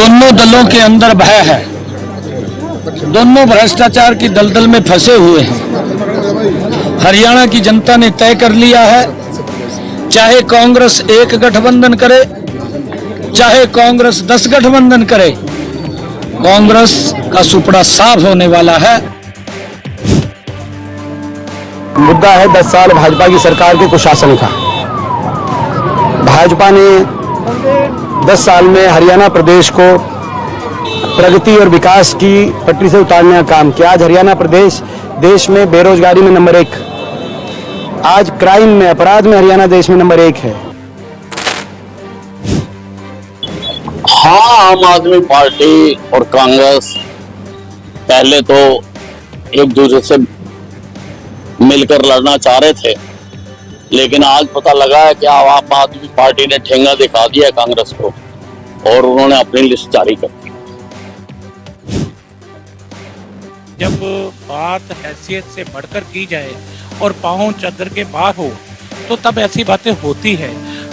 दोनों दलों के अंदर भय है, दोनों भ्रष्टाचार की दलदल में फंसे हुए हैं। हरियाणा की जनता ने तय कर लिया है, चाहे कांग्रेस एक गठबंधन करे, चाहे कांग्रेस 10 गठबंधन करे, कांग्रेस का सुपड़ा साफ होने वाला है। मुद्दा है 10 साल भाजपा की सरकार के कुशासन का। भाजपा ने 10 साल में हरियाणा प्रदेश को प्रगति और विकास की पटरी से उतारने का काम किया। आज हरियाणा प्रदेश देश में बेरोजगारी में नंबर 1, आज क्राइम में, अपराध में हरियाणा देश में नंबर 1 है। हाँ, आम आदमी पार्टी और कांग्रेस पहले तो एक दूसरे से मिलकर लड़ना चाह रहे थे, लेकिन आज पता लगा है कि आम आदमी पार्टी ने ठेंगा दिखा दिया कांग्रेस को और उन्होंने अपनी लिस्ट जारी कर दी। जब बात हैसियत से बढ़कर की जाए और पाँव चादर के बाहर हो तो तब ऐसी बातें होती है।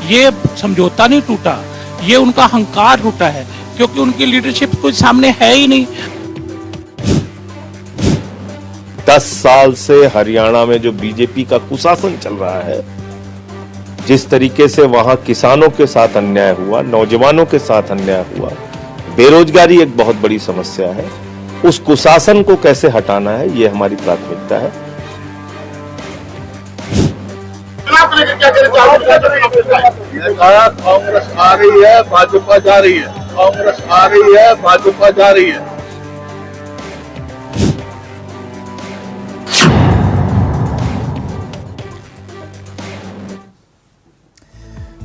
ये समझौता नहीं टूटा, ये उनका अहंकार टूटा है, क्योंकि उनकी लीडरशिप कोई सामने है ही नहीं। 10 साल से हरियाणा में जो बीजेपी का कुशासन चल रहा है, जिस तरीके से वहां किसानों के साथ अन्याय हुआ, नौजवानों के साथ अन्याय हुआ, बेरोजगारी एक बहुत बड़ी समस्या है, उस कुशासन को कैसे हटाना है, ये हमारी प्राथमिकता है। कांग्रेस आ रही है, भाजपा जा रही है, कांग्रेस आ रही है, भाजपा जा रही है।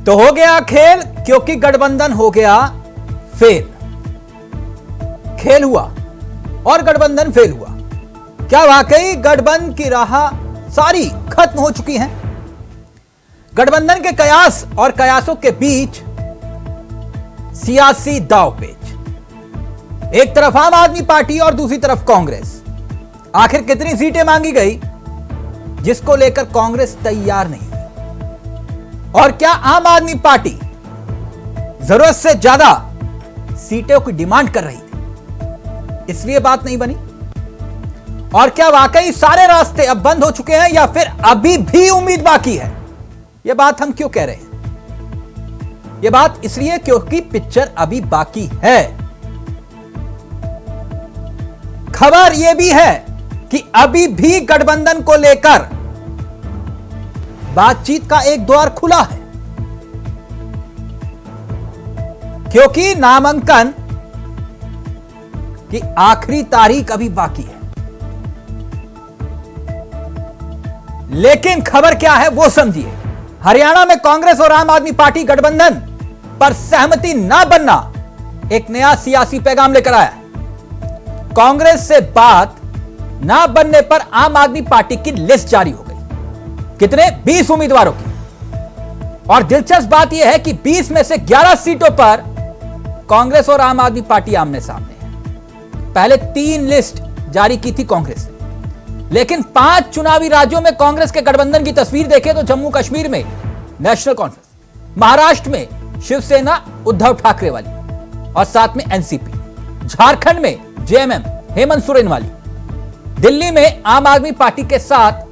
तो हो गया खेल, क्योंकि गठबंधन हो गया फेल। खेल हुआ और गठबंधन फेल हुआ। क्या वाकई गठबंधन की राह सारी खत्म हो चुकी है? गठबंधन के कयास और कयासों के बीच सियासी दांवपेच। एक तरफ आम आदमी पार्टी और दूसरी तरफ कांग्रेस। आखिर कितनी सीटें मांगी गई जिसको लेकर कांग्रेस तैयार नहीं? और क्या आम आदमी पार्टी जरूरत से ज्यादा सीटों की डिमांड कर रही थी, इसलिए बात नहीं बनी? और क्या वाकई सारे रास्ते अब बंद हो चुके हैं या फिर अभी भी उम्मीद बाकी है? यह बात हम क्यों कह रहे हैं? यह बात इसलिए क्योंकि पिक्चर अभी बाकी है। खबर यह भी है कि अभी भी गठबंधन को लेकर बातचीत का एक द्वार खुला है, क्योंकि नामांकन की आखिरी तारीख अभी बाकी है। लेकिन खबर क्या है वो समझिए। हरियाणा में कांग्रेस और आम आदमी पार्टी गठबंधन पर सहमति ना बनना एक नया सियासी पैगाम लेकर आया है। कांग्रेस से बात ना बनने पर आम आदमी पार्टी की लिस्ट जारी हो गई। कितने? 20 उम्मीदवारों की। और दिलचस्प बात यह है कि 20 में से 11 सीटों पर कांग्रेस और आम आदमी पार्टी आमने सामने है। पहले 3 लिस्ट जारी की थी कांग्रेस ने, लेकिन 5 चुनावी राज्यों में कांग्रेस के गठबंधन की तस्वीर देखें तो जम्मू कश्मीर में नेशनल कॉन्फ्रेंस, महाराष्ट्र में शिवसेना उद्धव ठाकरे वाली और साथ में एनसीपी, झारखंड में जेएमएम हेमंत सोरेन वाली, दिल्ली में आम आदमी पार्टी के साथ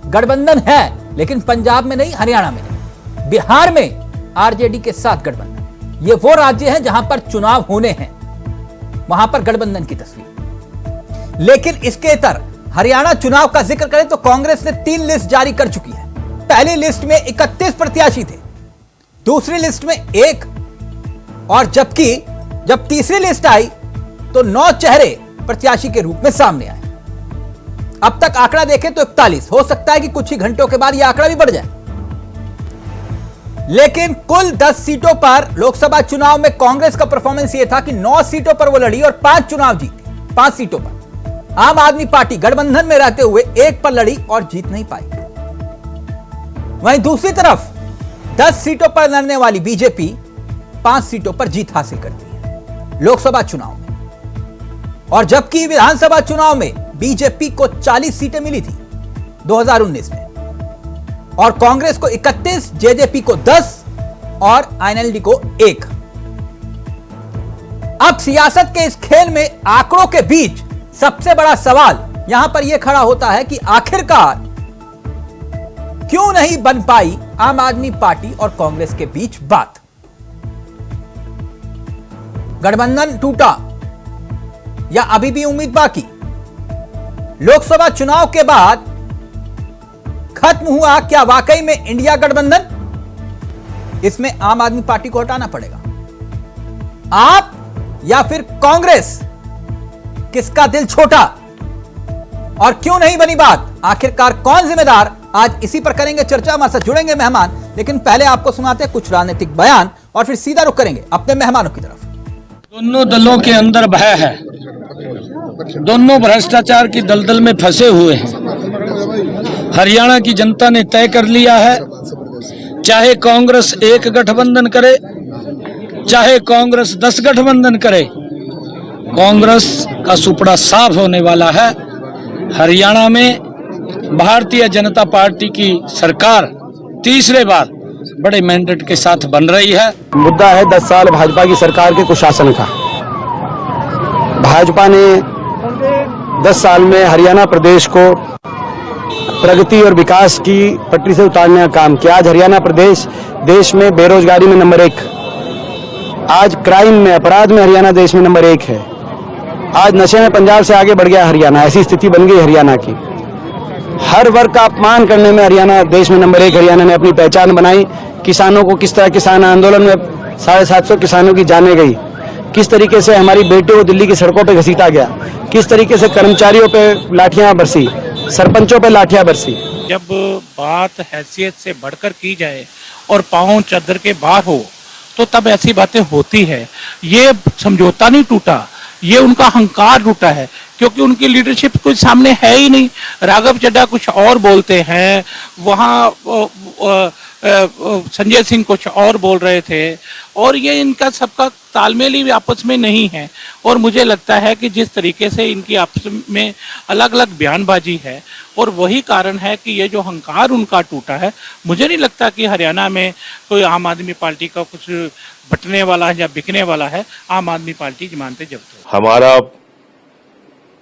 गठबंधन है लेकिन पंजाब में नहीं, हरियाणा में नहीं, बिहार में आरजेडी के साथ गठबंधन। ये वो राज्य हैं जहां पर चुनाव होने हैं, वहां पर गठबंधन की तस्वीर। लेकिन इसके इतर हरियाणा चुनाव का जिक्र करें तो कांग्रेस ने 3 लिस्ट जारी कर चुकी है। पहली लिस्ट में 31 प्रत्याशी थे, दूसरी लिस्ट में 1, और जबकि जब तीसरी लिस्ट आई तो 9 चेहरे प्रत्याशी के रूप में सामने आए। अब तक आंकड़ा देखें तो 41, हो सकता है कि कुछ ही घंटों के बाद यह आंकड़ा भी बढ़ जाए। लेकिन कुल 10 सीटों पर लोकसभा चुनाव में कांग्रेस का परफॉर्मेंस यह था कि 9 सीटों पर वो लड़ी और 5 चुनाव जीती। 5 सीटों पर आम आदमी पार्टी गठबंधन में रहते हुए 1 पर लड़ी और जीत नहीं पाई। वहीं दूसरी तरफ 10 सीटों पर लड़ने वाली बीजेपी 5 सीटों पर जीत हासिल करती है लोकसभा चुनाव में। और जबकि विधानसभा चुनाव में बीजेपी को 40 सीटें मिली थी 2019 में, और कांग्रेस को 31, जेजेपी को 10 और आईएनएलडी को 1। अब सियासत के इस खेल में आंकड़ों के बीच सबसे बड़ा सवाल यहां पर यह खड़ा होता है कि आखिरकार क्यों नहीं बन पाई आम आदमी पार्टी और कांग्रेस के बीच बात। गठबंधन टूटा या अभी भी उम्मीद बाकी? लोकसभा चुनाव के बाद खत्म हुआ क्या वाकई में इंडिया गठबंधन? इसमें आम आदमी पार्टी को हटाना पड़ेगा। आप या फिर कांग्रेस, किसका दिल छोटा और क्यों नहीं बनी बात? आखिरकार कौन जिम्मेदार? आज इसी पर करेंगे चर्चा। हमारे साथ जुड़ेंगे मेहमान, लेकिन पहले आपको सुनाते हैं कुछ राजनीतिक बयान और फिर सीधा रुख करेंगे अपने मेहमानों की तरफ। दोनों दलों के अंदर भय है, दोनों भ्रष्टाचार की दलदल में फंसे हुए हैं। हरियाणा की जनता ने तय कर लिया है, चाहे कांग्रेस एक गठबंधन करे, चाहे कांग्रेस 10 गठबंधन करे, कांग्रेस का सुपड़ा साफ होने वाला है। हरियाणा में भारतीय जनता पार्टी की सरकार तीसरे बार बड़े मैंडेट के साथ बन रही है। मुद्दा है 10 साल भाजपा की सरकार के कुशासन का। भाजपा ने 10 साल में हरियाणा प्रदेश को प्रगति और विकास की पटरी से उतारने का काम किया। आज हरियाणा प्रदेश देश में बेरोजगारी में नंबर 1, आज क्राइम में, अपराध में हरियाणा देश में नंबर 1 है। आज नशे में पंजाब से आगे बढ़ गया हरियाणा, ऐसी स्थिति बन गई हरियाणा की। हर वर्ग का अपमान करने में हरियाणा देश में नंबर 1 हरियाणा ने अपनी पहचान बनाई। किसानों को किस तरह किसान आंदोलन में 750 किसानों की जानें गई, किस तरीके से हमारी बेटियों को दिल्ली की सड़कों पर घसीटा गया, किस तरीके से कर्मचारियों पे लाठियां बरसी, सरपंचों पे लाठियां बरसी। जब बात हैसियत से बढ़कर की जाए और पांव चद्दर के बाहर हो तो तब ऐसी बातें होती है। ये समझौता नहीं टूटा, ये उनका अहंकार टूटा है, क्योंकि उनकी लीडरशिप कोई सामने है ही नहीं। राघव चड्ढा कुछ और बोलते हैं, वहाँ संजय सिंह कुछ और बोल रहे थे, और ये इनका सबका तालमेल ही आपस में नहीं है। और मुझे लगता है कि जिस तरीके से इनकी आपस में अलग अलग बयानबाजी है, और वही कारण है कि ये जो अहंकार उनका टूटा है। मुझे नहीं लगता कि हरियाणा में कोई आम आदमी पार्टी का कुछ बटने वाला है या बिकने वाला है। आम आदमी पार्टी जमानते जब्त हो। हमारा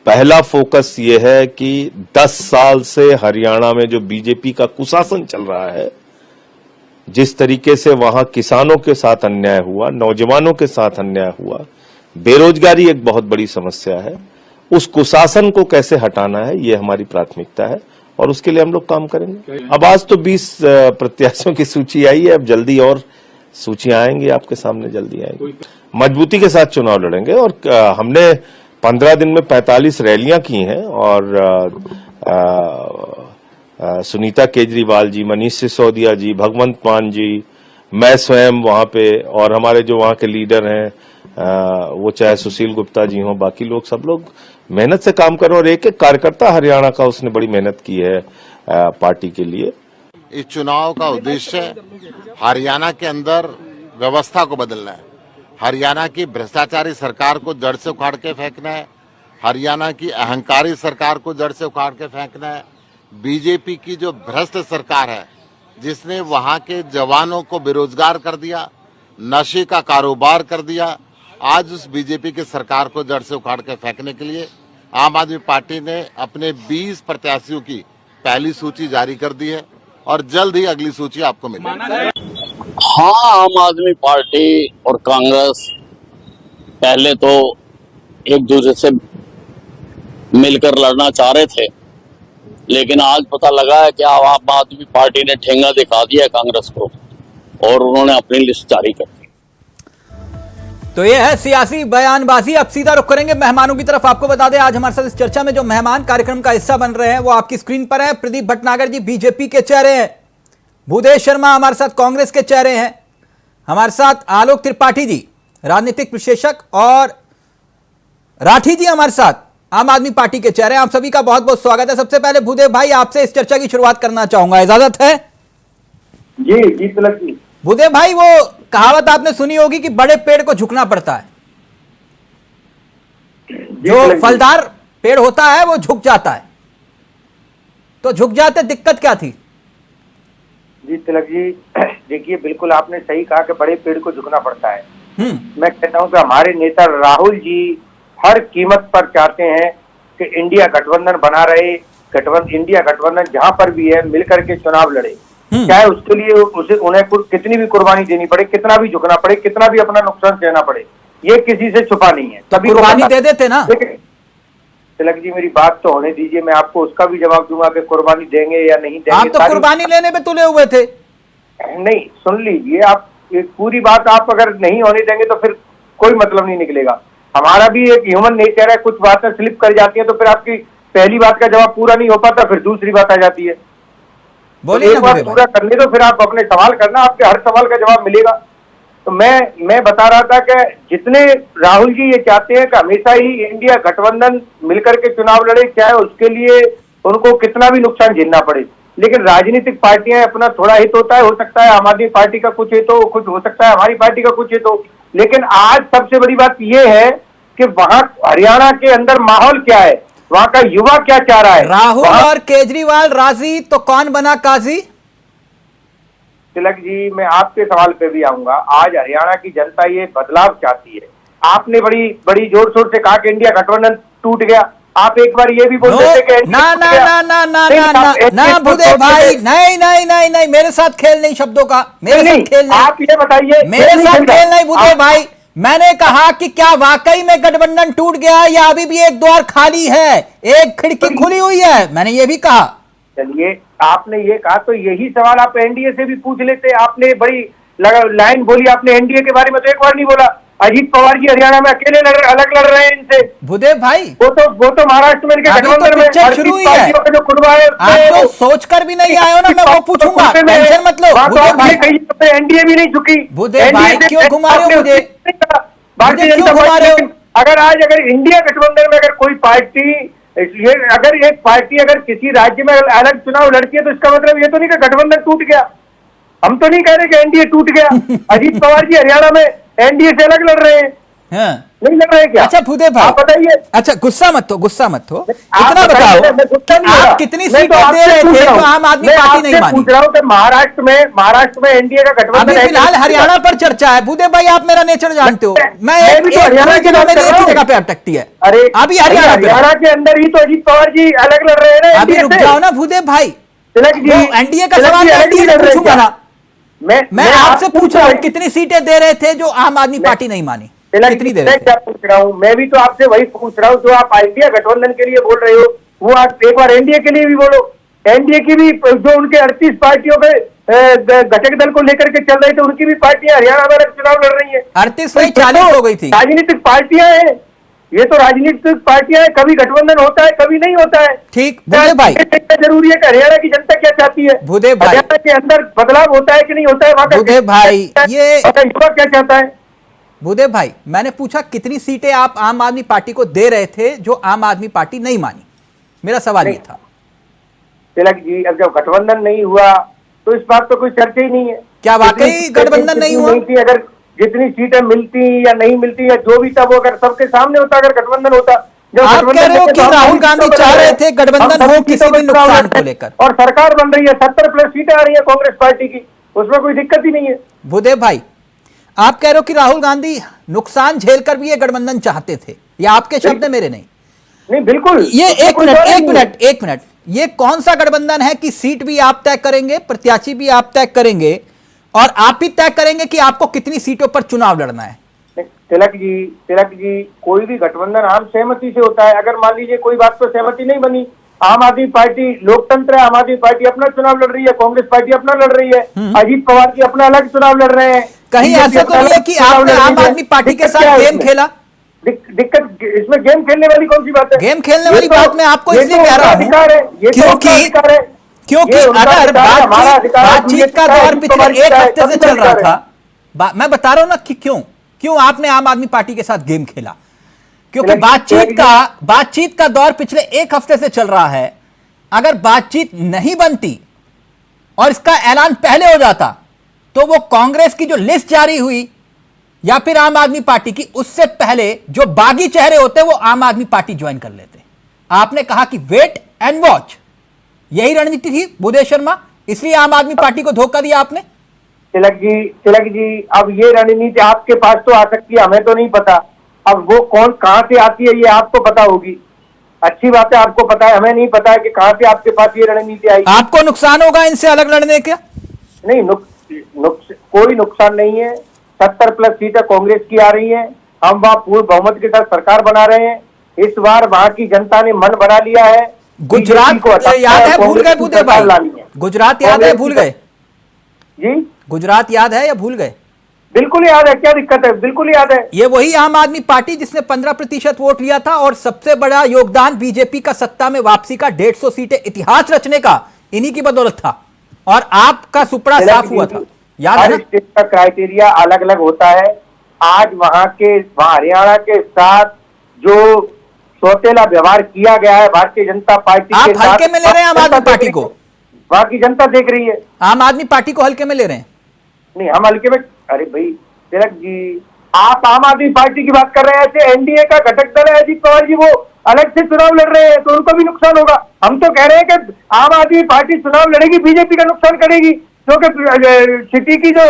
पहला फोकस ये है कि 10 साल से हरियाणा में जो बीजेपी का कुशासन चल रहा है, जिस तरीके से वहां किसानों के साथ अन्याय हुआ, नौजवानों के साथ अन्याय हुआ, बेरोजगारी एक बहुत बड़ी समस्या है, उस कुशासन को कैसे हटाना है, ये हमारी प्राथमिकता है और उसके लिए हम लोग काम करेंगे। अब आज तो 20 प्रत्याशियों की सूची आई है, अब जल्दी और सूचियां आएंगी आपके सामने, जल्दी आएंगी। मजबूती के साथ चुनाव लड़ेंगे और हमने 15 दिन में 45 रैलियां की हैं और सुनीता केजरीवाल जी, मनीष सिसोदिया जी, भगवंत मान जी, मैं स्वयं वहां पे, और हमारे जो वहां के लीडर हैं वो चाहे सुशील गुप्ता जी हों, बाकी लोग, सब लोग मेहनत से काम कर रहे हैं। और एक एक कार्यकर्ता हरियाणा का उसने बड़ी मेहनत की है पार्टी के लिए। इस चुनाव का उद्देश्य हरियाणा के अंदर व्यवस्था को बदलना है, हरियाणा की भ्रष्टाचारी सरकार को जड़ से उखाड़ के फेंकना है, हरियाणा की अहंकारी सरकार को जड़ से उखाड़ के फेंकना है। बीजेपी की जो भ्रष्ट सरकार है, जिसने वहां के जवानों को बेरोजगार कर दिया, नशे का कारोबार कर दिया, आज उस बीजेपी की सरकार को जड़ से उखाड़ के फेंकने के लिए आम आदमी पार्टी ने अपने 20 प्रत्याशियों की पहली सूची जारी कर दी है और जल्द ही अगली सूची आपको मिलेगी। हाँ, आम आदमी पार्टी और कांग्रेस पहले तो एक दूसरे से मिलकर लड़ना चाह रहे थे, लेकिन आज पता लगा है कि आम आदमी पार्टी ने ठेंगा दिखा दिया है कांग्रेस को और उन्होंने अपनी लिस्ट जारी कर दी। तो ये है सियासी बयानबाजी। अब सीधा रुख करेंगे मेहमानों की तरफ। आपको बता दें आज हमारे साथ इस चर्चा में जो मेहमान कार्यक्रम का हिस्सा बन रहे हैं वो आपकी स्क्रीन पर है। प्रदीप भटनागर जी बीजेपी के चेहरे हैं, भूदेव शर्मा हमारे साथ कांग्रेस के चेहरे हैं, हमारे साथ आलोक त्रिपाठी जी राजनीतिक विश्लेषक, और राठी जी हमारे साथ आम आदमी पार्टी के चेहरे। आप सभी का बहुत बहुत स्वागत है। सबसे पहले भूदेव भाई आपसे इस चर्चा की शुरुआत करना चाहूंगा, इजाजत है? जी तिलक जी। भूदेव भाई, वो कहावत आपने सुनी होगी कि बड़े पेड़ को झुकना पड़ता है। जो फलदार पेड़ होता है वो झुक जाता है, तो झुक जाते दिक्कत क्या थी? जी तिलक जी, देखिए बिल्कुल आपने सही कहा कि बड़े पेड़ को झुकना पड़ता है। मैं कहता हूं कि हमारे नेता राहुल जी हर कीमत पर चाहते हैं कि इंडिया गठबंधन बना रहे, इंडिया गठबंधन जहां पर भी है मिलकर के चुनाव लड़े, चाहे उसके लिए उन्हें कितनी भी कुर्बानी देनी पड़े, कितना भी झुकना पड़े, कितना भी अपना नुकसान सहना पड़े, ये किसी से छुपा नहीं है। तो कुर्बानी दे देते ना। तिलक जी मेरी बात तो होने दीजिए, मैं आपको उसका भी जवाब दूंगा कि कुर्बानी देंगे या नहीं देंगे। आप तो कुर्बानी लेने पे तुले हुए थे। नहीं, सुन लीजिए आप, एक पूरी बात आप अगर नहीं होने देंगे तो फिर कोई मतलब नहीं निकलेगा। हमारा भी एक ह्यूमन नेचर है, कुछ बातें स्लिप कर जाती हैं तो फिर आपकी पहली बात का जवाब पूरा नहीं हो पाता, फिर दूसरी बात आ जाती है। बोलिए एक बार पूरा कर ले तो फिर आप अपने सवाल करना, आपके हर सवाल का जवाब मिलेगा। तो मैं बता रहा था कि जितने राहुल जी ये चाहते हैं कि हमेशा ही इंडिया गठबंधन मिलकर के चुनाव लड़े, चाहे उसके लिए उनको कितना भी नुकसान झेलना पड़े, लेकिन राजनीतिक पार्टियां अपना थोड़ा हित होता है, हो सकता है आम आदमी पार्टी का कुछ हित हो, कुछ हो सकता है हमारी पार्टी का कुछ हित हो, लेकिन आज सबसे बड़ी बात यह है कि वहां हरियाणा के अंदर माहौल क्या है, वहां का युवा क्या चाह रहा है। राहुल और केजरीवाल राजी तो कौन बना काजी? तिलक जी मैं आपके सवाल पे भी आऊंगा। आज हरियाणा की जनता ये बदलाव चाहती है। आपने बड़ी जोर शोर से कहा कि इंडिया गठबंधन टूट गया, आप एक बार ये भी बोल देते कि ना ना ना ना ना ना ना भूदेव भाई, नहीं नहीं नहीं नहीं, मेरे साथ खेल नहीं शब्दों का, मेरे साथ खेल नहीं। आप ये बताइए, मेरे साथ खेल नहीं भूदेव भाई। मैंने कहा कि क्या वाकई में गठबंधन टूट गया या अभी भी एक द्वार खाली है, एक खिड़की खुली हुई है, मैंने ये भी कहा। चलिए आपने ये कहा तो यही सवाल आप एनडीए से भी पूछ लेते। आपने बड़ी लाइन बोली, आपने एनडीए के बारे में तो एक बार नहीं बोला। अजीत पवार जी हरियाणा में अकेले अलग लड़ रहे हैं इनसे। भूदेव भाई वो तो महाराष्ट्र में गठबंधन में शुरू हुई है, जो खुलवा है आप तो सोच कर भी नहीं आए हो ना, मैं वो पूछूंगा, टेंशन मत लो भूदेव भाई। एनडीए भी नहीं झुकी। भूदेव भाई क्यों घुमा रहे हो मुझे, भारतीय जनता पार्टी अगर इंडिया गठबंधन में अगर कोई पार्टी, इसलिए अगर एक पार्टी अगर किसी राज्य में अलग चुनाव लड़ती है तो इसका मतलब ये तो नहीं कि गठबंधन टूट गया। हम तो नहीं कह रहे कि एनडीए टूट गया। अजीत पवार जी हरियाणा में एनडीए से अलग लड़ रहे हैं। हाँ। नहीं लड़ रहे क्या? अच्छा भूदेव भाई आप बताइए। अच्छा गुस्सा मत हो, गुस्सा मत हो, इतना बताओ आप कितनी सीटें दे रहे थे तो आम आदमी पार्टी नहीं मानी? पूछ रहा हूँ कि महाराष्ट्र में एनडीए का गठबंधन अभी फिलहाल हरियाणा पर चर्चा है। भूदेव भाई आप मेरा नेचर जानते हो, मैं एक जगह पे अटकती है। अरे अभी हरियाणा के अंदर ही तो अजीत पवार जी अलग लड़ रहे हैं। अभी रुक जाओ ना भूदेव भाई, तिलक जी एनडीए का सवाल एनडीए से पूछूंगा ना। मैं आपसे पूछ रहा हूँ कितनी सीटें दे रहे थे जो आम आदमी पार्टी नहीं मानी, कितनी दे रहे थे? क्या पूछ रहा हूँ, मैं भी तो आपसे वही पूछ रहा हूँ जो आप इंडिया गठबंधन के लिए बोल रहे हो, वो आप एक बार एनडीए के लिए भी बोलो। एनडीए की भी जो उनके 38 पार्टियों के घटक दल को लेकर के चल रहे थे, उनकी भी पार्टियां हरियाणा में चुनाव लड़ रही है। 38 नहीं 40 हो गई थी। राजनीतिक पार्टियां हैं ये, तो राजनीतिक पार्टियां हैं, कभी गठबंधन होता है कभी नहीं होता है। ठीक भूदेव भाई, जरूरी है कि हरियाणा की जनता क्या चाहती है, भूदेव भाई हरियाणा के अंदर बदलाव होता है कि नहीं होता है, वहां भूदेव भाई ये युवा क्या चाहता है। भूदेव भाई मैंने पूछा कितनी सीटें आप आम आदमी पार्टी को दे रहे थे जो आम आदमी पार्टी नहीं मानी, मेरा सवाल ये था। तिलक जी अब जब गठबंधन नहीं हुआ तो इस बात तो कोई चर्चा ही नहीं है। क्या वाकई गठबंधन नहीं हुआ? अगर जितनी सीटें मिलती या नहीं मिलती या जो भी था वो अगर सबके सामने होता, अगर गठबंधन होता। आप कह रहे हो कि राहुल गांधी चाह रहे थे गठबंधन हो किसी भी नुकसान को लेकर, और सरकार बन रही है, 70+ सीटें आ रही है कांग्रेस पार्टी की, उसमें कोई दिक्कत ही नहीं है। भूदेव भाई आप कह रहे हो कि राहुल गांधी नुकसान झेलकर भी ये गठबंधन चाहते थे, या आपके शब्द है मेरे? नहीं बिल्कुल। ये एक मिनट, ये कौन सा गठबंधन है कि सीट भी आप तय करेंगे, प्रत्याशी भी आप तय करेंगे, और आप ही तय करेंगे कि आपको कितनी सीटों पर चुनाव लड़ना है? तिलक जी कोई भी गठबंधन आम सहमति से होता है। अगर मान लीजिए कोई बात पर सहमति नहीं बनी, आम आदमी पार्टी लोकतंत्र है, आम आदमी पार्टी अपना चुनाव लड़ रही है, कांग्रेस पार्टी अपना लड़ रही है, अजीत पवार जी अपना अलग चुनाव लड़ रहे हैं। कहीं ऐसा तो नहीं है कि आपने आम आदमी पार्टी के साथ गेम खेला? दिक्कत इसमें गेम खेलने वाली कौन सी बात है? गेम खेलने वाली बात मैं आपको इसलिए कह रहा हूं क्योंकि अगर बातचीत का दौर पिछले एक हफ्ते से चल रहा था, मैं बता रहा हूं ना कि क्यों आपने आम आदमी पार्टी के साथ गेम खेला, क्योंकि बातचीत का दौर पिछले एक हफ्ते से चल रहा है। अगर बातचीत नहीं बनती और इसका ऐलान पहले हो जाता तो वो कांग्रेस की जो लिस्ट जारी हुई या फिर आम आदमी पार्टी की, उससे पहले जो बागी चेहरे होते वो आम आदमी पार्टी ज्वाइन कर लेते। आपने कहा कि वेट एंड वॉच, यही रणनीति थी भूदेव शर्मा, इसलिए आम आदमी पार्टी को धोखा दिया आपने। तिलक जी, अब ये रणनीति आपके पास तो आ सकती है, हमें तो नहीं पता। अब वो कौन कहाँ से आती है ये आपको पता होगी। अच्छी बात है, आपको पता है, हमें नहीं पता है कि कहाँ से आपके पास ये रणनीति आई। आपको नुकसान होगा इनसे अलग लड़ने का? नहीं, कोई नुकसान नहीं है। 70+ सीटें कांग्रेस की आ रही हैं, हम वहाँ पूर्ण बहुमत के साथ सरकार बना रहे हैं। इस बार वहाँ की जनता ने मन बना लिया है। गुजरात को याद है, भूल गए बुद्धे भाई? गुजरात याद है, भूल गए जी? गुजरात याद है या भूल गए? बिल्कुल याद है, क्या दिक्कत है, बिल्कुल याद है। ये वही आम आदमी पार्टी जिसने 15% वोट लिया था और सबसे बड़ा योगदान बीजेपी का सत्ता में वापसी का, 150 सीटें इतिहास रचने का इन्हीं की बदौलत था, और आपका सुपड़ा साफ हुआ था, याद है ना? स्टेट का क्राइटेरिया अलग अलग होता है। आज वहां हरियाणा के साथ जो सौतेला व्यवहार किया गया है भारतीय जनता पार्टी आप के साथ, हल्के में ले रहे हैं आम आदमी पार्टी को? वहां की जनता देख रही है। आम आदमी पार्टी को हल्के में ले रहे हैं? नहीं, हम हल्के में, अरे भाई तिलक जी, आप आम आदमी पार्टी की बात कर रहे हैं, ऐसे एनडीए का घटक दल है अजीत पवार जी, वो अलग से चुनाव लड़ रहे हैं तो उनको भी नुकसान होगा। हम तो कह रहे हैं कि आम आदमी पार्टी चुनाव लड़ेगी, बीजेपी का नुकसान करेगी, क्योंकि सिटी की जो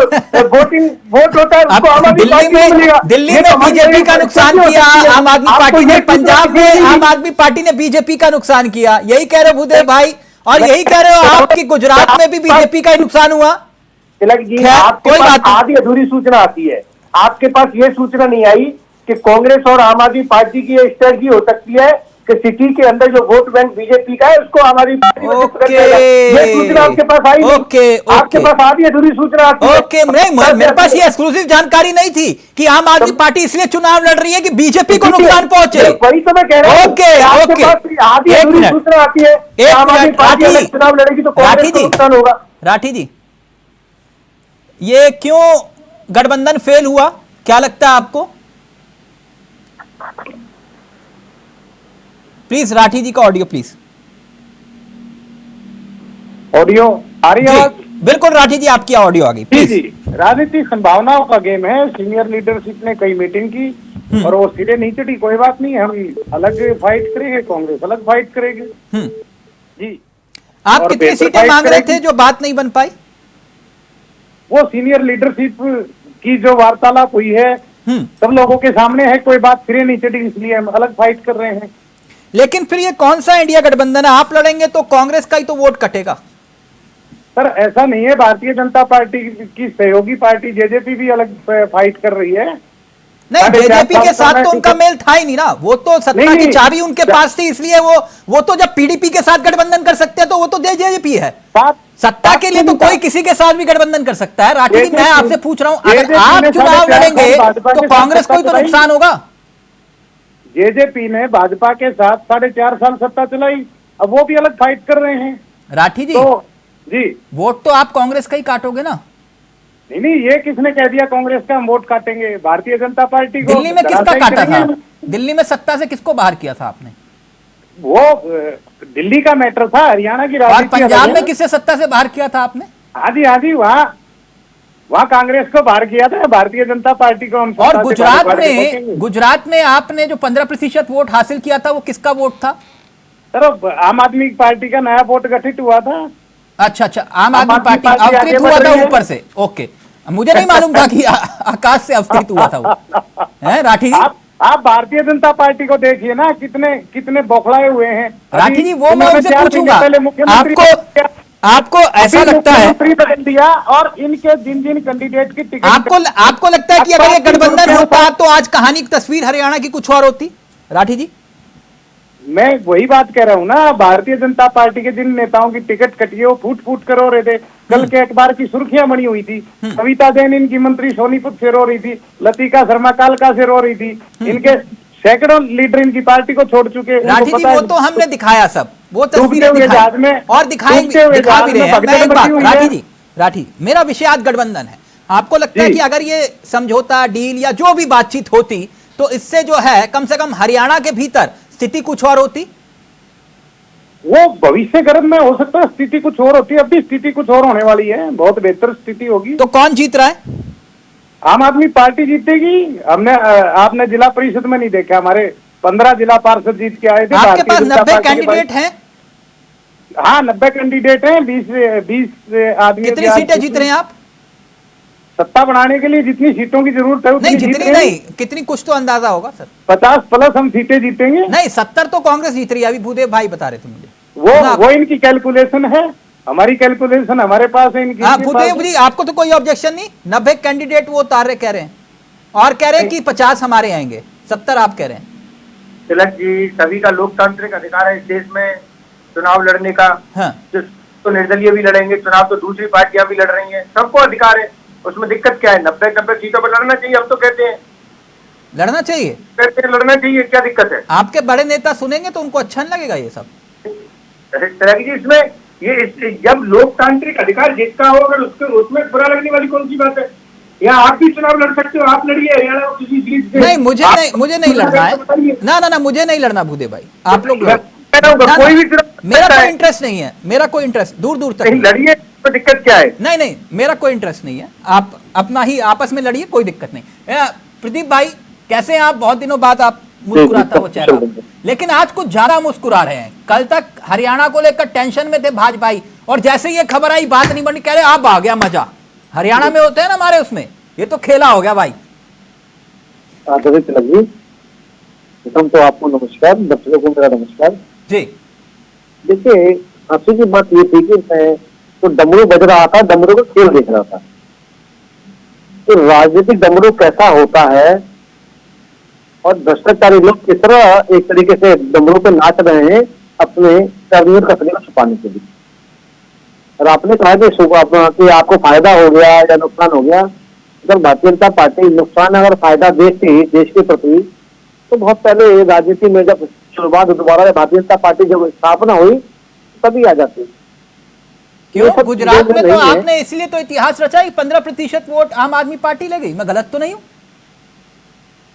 वोट होता है उसको आम आदमी पार्टी को मिलेगा। दिल्ली में बीजेपी का नुकसान किया आम आदमी पार्टी ने, पंजाब में आम आदमी पार्टी ने बीजेपी का नुकसान किया, यही कह रहे हो भूदेव भाई? और यही कह रहे हो आप कि गुजरात में भी बीजेपी का ही नुकसान हुआ? तिलक जी, आपके पास आधी अधूरी सूचना आती है, आपके पास ये सूचना नहीं आई कि कांग्रेस और आम आदमी पार्टी की ये स्ट्रेटजी हो सकती है कि सिटी के अंदर जो वोट बैंक बीजेपी का है उसको आम आदमी पार्टी में शिफ्ट कर देगा। ये सूचना आपके पास आई नहीं। आपके पास आधी अधूरी सूचना आती है। ओके, मेरे पास ये एक्सक्लूसिव जानकारी नहीं थी कि आम आदमी पार्टी इसलिए चुनाव लड़ रही है कि बीजेपी को नुकसान पहुंचे। वही तो मैं कह रहा हूं। ओके, आपके पास आधी अधूरी सूचना आती है, आम आदमी पार्टी अगर चुनाव लड़ेगी तो कांग्रेस को नुकसान होगा। राठी जी, ये क्यों गठबंधन फेल हुआ, क्या लगता है आपको? प्लीज राठी जी का ऑडियो प्लीज। ऑडियो आ रही है? बिल्कुल राठी जी, आपकी ऑडियो आ गई प्लीज। जी, राजनीतिक संभावनाओं का गेम है। सीनियर लीडरशिप ने कई मीटिंग की और वो सिरे नहीं चढ़ी। कोई बात नहीं, हम अलग फाइट करेंगे, कांग्रेस अलग फाइट करेगी। जी, आप कितनी सीटें मांग रहे थे जो बात नहीं बन पाई? वो सीनियर लीडरशिप की जो वार्तालाप हुई है सब लोगों के सामने है, कोई बात सिरे नहीं चढ़ी, इसलिए हम अलग फाइट कर रहे हैं। लेकिन फिर ये कौन सा इंडिया गठबंधन है? आप लड़ेंगे तो कांग्रेस का ही तो वोट कटेगा। सर ऐसा नहीं है, भारतीय जनता पार्टी की सहयोगी पार्टी जेजेपी भी अलग फाइट कर रही है। नहीं, जेजेपी के साथ तो उनका मेल था ही नहीं ना, वो तो सत्ता की चाबी उनके पास थी, इसलिए वो तो जब पीडीपी के साथ गठबंधन कर सकते हैं तो वो तो जेजेपी है। सत्ता के लिए तो कोई किसी के साथ भी गठबंधन कर सकता है। राठी जी, मैं आपसे पूछ रहा हूं, अगर आप चुनाव लड़ेंगे तो कांग्रेस को ही तो नुकसान होगा। जेजेपी ने भाजपा के साथ 4.5 साल सत्ता चलाई, अब वो भी अलग फाइट कर रहे हैं। राठी जी, तो जी, वोट तो आप कांग्रेस का ही काटोगे ना? नहीं, ये किसने कह दिया कांग्रेस का हम वोट काटेंगे? भारतीय जनता पार्टी को। दिल्ली में किसका काटा था? दिल्ली में सत्ता से किसको बाहर किया था आपने? वो दिल्ली का मैटर था, हरियाणा की राजनीति। और पंजाब में किससे सत्ता से बाहर किया था आपने? हाँ जी, वहाँ कांग्रेस को बाहर किया था, भारतीय जनता पार्टी को हम। और गुजरात में आपने जो 15% वोट हासिल किया था वो किसका वोट था? सर आम आदमी पार्टी का नया वोट गठित हुआ था। अच्छा, आम आदमी पार्टी अवतरित हुआ था ऊपर से। ओके, मुझे नहीं मालूम था कि आकाश से अवतरित हुआ था वो। है राठी जी, आप भारतीय जनता पार्टी को देखिए ना, कितने बौखलाए हुए हैं। राठी जी, वो मैं उनसे पूछूंगा। आपको ऐसा लगता है बदल दिया और इनके जिन कैंडिडेट की टिकट, आपको लगता है कि अगर ये गठबंधन होता तो आज कहानी की तस्वीर हरियाणा की कुछ और होती? राठी जी, मैं वही बात कह रहा हूँ ना, भारतीय जनता पार्टी के जिन नेताओं की टिकट कटी है वो फूट कर रो रहे थे। कल के अखबार की सुर्खियां बनी हुई थी। कविता जैन इनकी मंत्री सोनीपत से रो रही थी, लतिका शर्मा कालका से रो रही थी, इनके सैकड़ों लीडर इनकी पार्टी को छोड़ चुके। राठी जी, वो तो हमने दिखाया, सब वो तस्वीरें और दिखाएंगे, दिखा भी रहे हैं। मैं एक बात, राठी, मेरा विषय आज गठबंधन है। आपको लगता है कि अगर ये समझौता, डील या जो भी बातचीत होती तो इससे जो है कम से कम हरियाणा के भीतर स्थिति कुछ और होती? वो भविष्य गर्भ में हो सकता है स्थिति कुछ और होती है, अब भी स्थिति कुछ और होने वाली है, बहुत बेहतर स्थिति होगी। तो कौन जीत रहा है? आम आदमी पार्टी जीतेगी। आपने जिला परिषद में नहीं देखा, हमारे 15 जिला पार्षद जीत के आए थे। आपके पास 90 कैंडिडेट हैं? हाँ, 90 कैंडिडेट हैं, 20 आदमी। कितनी सीटें जीत रहे हैं आप? सत्ता बढ़ाने के लिए जितनी सीटों की जरूरत है उतनी नहीं जीत जितनी रहे हैं। नहीं, कितनी कुछ तो अंदाजा होगा सर। 50+ हम सीटें जीतेंगे। नहीं 70 तो कांग्रेस जीत रही है, अभी भूदेव भाई बता रहे थे मुझे। वो इनकी कैलकुलेशन है, हमारी कैलकुलेशन हमारे पास है, इनकी हाँ इनके भूदेव पास जी आपको तो कोई ऑब्जेक्शन नहीं, 90 कैंडिडेट वो उतार रहे कह रहे हैं, और कह रहे हैं कि 50 हमारे आएंगे, 70 आप कह रहे हैं। तिलक जी, सभी का लोकतांत्रिक अधिकार है इस देश में चुनाव लड़ने का। हाँ। तो निर्दलीय भी लड़ेंगे चुनाव, तो दूसरी पार्टियां भी लड़ रही हैं, सबको अधिकार है, उसमें दिक्कत क्या है? 90 सीटों पर लड़ना चाहिए, अब तो कहते हैं लड़ना चाहिए, लड़ना चाहिए, क्या दिक्कत है? आपके बड़े नेता सुनेंगे तो उनको अच्छा नहीं लगेगा ये सब। तिलक जी, इसमें जब लोकतांत्रिक अधिकार जिसका हो, अगर उसमें बुरा लगने वाली कौन सी बात है? या आप भी चुनाव लड़ सकते हो, आप लड़िए हरियाणा किसी सीट से। नहीं मुझे नहीं लड़ना है, ना मुझे नहीं लड़ना भूदेव भाई, आप लोग लड़ो। कोई भी मेरा कोई इंटरेस्ट नहीं है, मेरा कोई इंटरेस्ट दूर तक नहीं। लड़िए, तो दिक्कत क्या है? नहीं मेरा कोई इंटरेस्ट नहीं है, आप अपना ही आपस में लड़िए, कोई दिक्कत नहीं। प्रदीप भाई कैसे हैं आप? बहुत दिनों बाद आप मुस्कुराता वो चेहरा, लेकिन आज कुछ ज्यादा मुस्कुरा रहे हैं। कल तक हरियाणा को लेकर टेंशन में थे भाजपाई, और जैसे ये खबर आई बात नहीं बनी, कह रहे अब आ गया मजा। हरियाणा में होते हैं ना हमारे, उसमें ये तो खेला हो गया भाई। तिलक जी, प्रथम तो आपको नमस्कार, दर्शकों को मेरा नमस्कार जी। देखिए, हंसी की बात ये थी कि मैं तो डमरू बज रहा था, डमरू का खेल देख रहा था। तो राजनीतिक डमरू कैसा होता है और भ्रष्टाचारी लोग किस तरह एक तरीके से डमरू पे नाच रहे हैं अपने कर्मियों का कसरे को छुपाने के लिए। और आपने कहा कि आपको फायदा हो गया या नुकसान हो गया। अगर भारतीय जनता पार्टी नुकसान अगर फायदा देखती देश के प्रति, तो बहुत पहले राजनीति में जब शुरुआत दोबारा भारतीय जनता पार्टी जब स्थापना हुई तभी आ जाती। क्यों? गुजरात में तो आपने इसलिए तो इतिहास रचा कि 15% वोट आम आदमी पार्टी ले गई। मैं गलत तो नहीं हूं?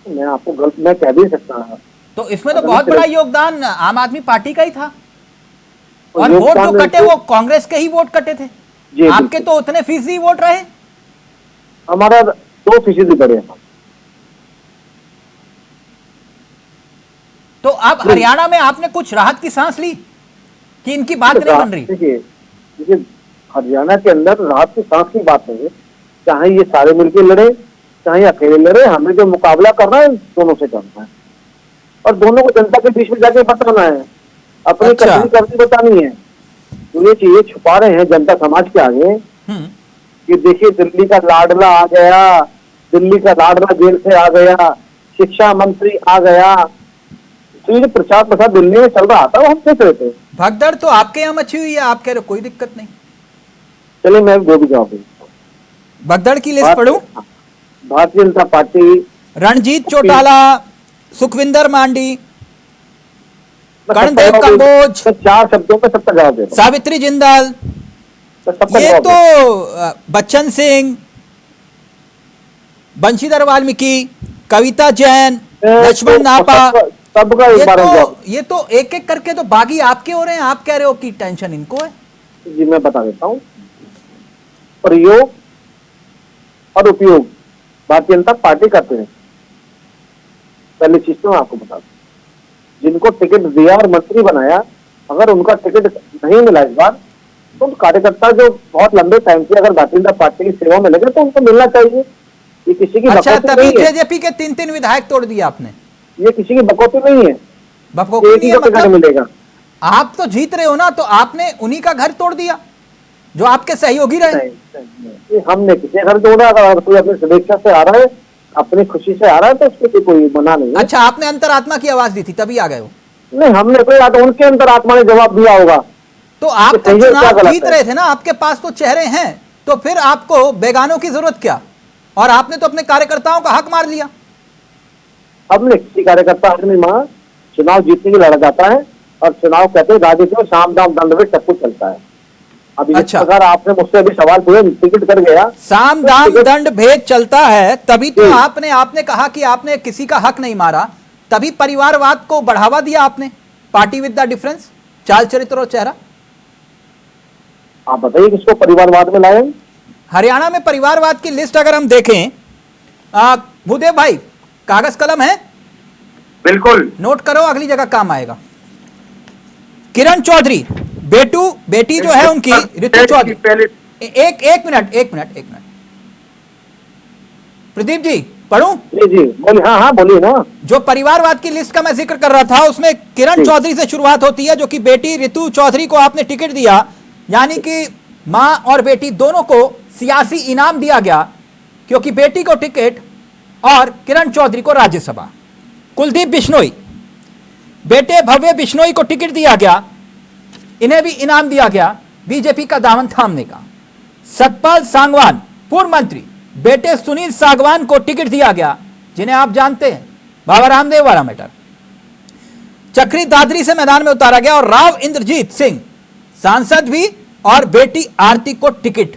मैं आपको गलत मैं कह भी सकता। तो इसमें तो बहुत बड़ा योगदान आम आदमी पार्टी का ही था, और वोट जो कटे वो कांग्रेस के ही वोट कटे थे। आपके तो उतने फीसदी वोट रहे, हमारा 2% बढ़े। तो अब हरियाणा में आपने कुछ राहत की सांस ली कि इनकी बात नहीं बन रही? देखिए, हरियाणा के अंदर राहत की सांस की बात नहीं है। चाहे ये सारे मिलकर लड़े, चाहे अकेले लड़े, हमें जो मुकाबला करना है दोनों से करना है, और दोनों को जनता के बीच में जाके बताना है, अपनी करनी बतानी है। तो ये चीजें छुपा रहे हैं जनता समाज के आगे कि देखिए दिल्ली का लाडला आ गया, दिल्ली का लाडला जेल से आ गया, शिक्षा मंत्री आ गया। तो ये प्रचार प्रसार दिल्ली में चल रहा था, वो हम देख रहे थे। भगदड़ तो आपके यहाँ मची हुई है, आप कह रहे हो कोई दिक्कत नहीं। चलिए मैं वो भी जवाब दूं। भगदड़ की लिस्ट पढ़ूं? भारतीय जनता पार्टी, रणजीत चौटाला, सुखविंदर मांडी, कर्णदेव कंबोज, 4 शब्दों में सबका जवाब दे, सावित्री जिंदाल, ये तो बच्चन सिंह, बंशीधर वाल्मीकि, कविता जैन, लक्ष्मण नापा, सबका ये तो एक एक करके तो बागी आपके हो रहे हैं। आप कह रहे हो कि टेंशन इनको है। जी मैं बता देता हूँ। प्रयोग और उपयोग भारतीय जनता पार्टी करते हैं। पहली चीज तो मैं आपको बता दूं, जिनको टिकट दिया और मंत्री बनाया, अगर उनका टिकट नहीं मिला इस बार, तो कार्यकर्ता जो बहुत लंबे टाइम से अगर भारतीय जनता पार्टी की सेवा में लगे तो उनको मिलना चाहिए। ये किसी की अच्छा, बकौती तभी नहीं है। जेजेपी के 3 विधायक तोड़ दिया आपने। ये किसी की बकौती नहीं है। बकौती नहीं है मतलब? मिलेगा। आप तो जीत रहे हो ना, तो आपने उन्हीं का घर तोड़ दिया जो आपके सहयोगी रहे। नहीं, हमने किसी घर तोड़ा। अगर कोई अपनी शुभेच्छा से आ रहा है, अपनी खुशी से आ रहा है, तो उसके कोई मना नहीं है। अच्छा, आपने अंतरात्मा की आवाज दी थी तभी आ गए हो? नहीं, हमने कोई उनके अंदर आत्मा ने जवाब दिया होगा। तो आप तो चुनाव जीत रहे थे ना, आपके पास तो चेहरे हैं, तो फिर आपको बेगानों की जरूरत क्या? और आपने तो अपने कार्यकर्ताओं का हक मार लिया। हमने किसी कार्यकर्ता हक नहीं मारा। चुनाव जीतने की लड़ा जाता है, और चुनाव कहते हैं राजनीति में साम दाम दंड में सब कुछ चलता है। अभी अच्छा, अगर आपने मुझसे अभी सवाल पूछा, टिकट कर गया, साम दाम दंड भेद चलता है, तभी तो आपने कहा कि आपने किसी का हक नहीं मारा, तभी परिवारवाद को बढ़ावा दिया आपने। पार्टी विद द डिफरेंस, चाल चरित्र और चेहरा। आप बताइए किसको परिवारवाद में लाए? हरियाणा में परिवारवाद की लिस्ट अगर हम देखें, भूदेव भाई कागज कलम है? बिल्कुल, नोट करो, अगली जगह काम आएगा। किरण चौधरी, बेटी जो है उनकी ऋतु चौधरी। एक मिनट। प्रदीप जी पढ़ूं? जी जी बोलिए। हाँ हाँ बोलिए ना। जो परिवारवाद की लिस्ट का मैं जिक्र कर रहा था उसमें किरण चौधरी से शुरुआत होती है, जो कि बेटी रितु चौधरी को आपने टिकट दिया, यानी कि मां और बेटी दोनों को सियासी इनाम दिया गया, क्योंकि बेटी को टिकट और किरण चौधरी को राज्यसभा। कुलदीप बिश्नोई, बेटे भव्य बिश्नोई को टिकट दिया गया, इन्हें भी इनाम दिया गया बीजेपी का दामन थामने का। सतपाल सांगवान पूर्व मंत्री, बेटे सुनील सांगवान को टिकट दिया गया, जिन्हें आप जानते हैं, बाबा रामदेव वाला मैटर। चक्री दादरी से मैदान में उतारा गया और राव इंद्रजीत सिंह सांसद भी, और बेटी आरती को टिकट।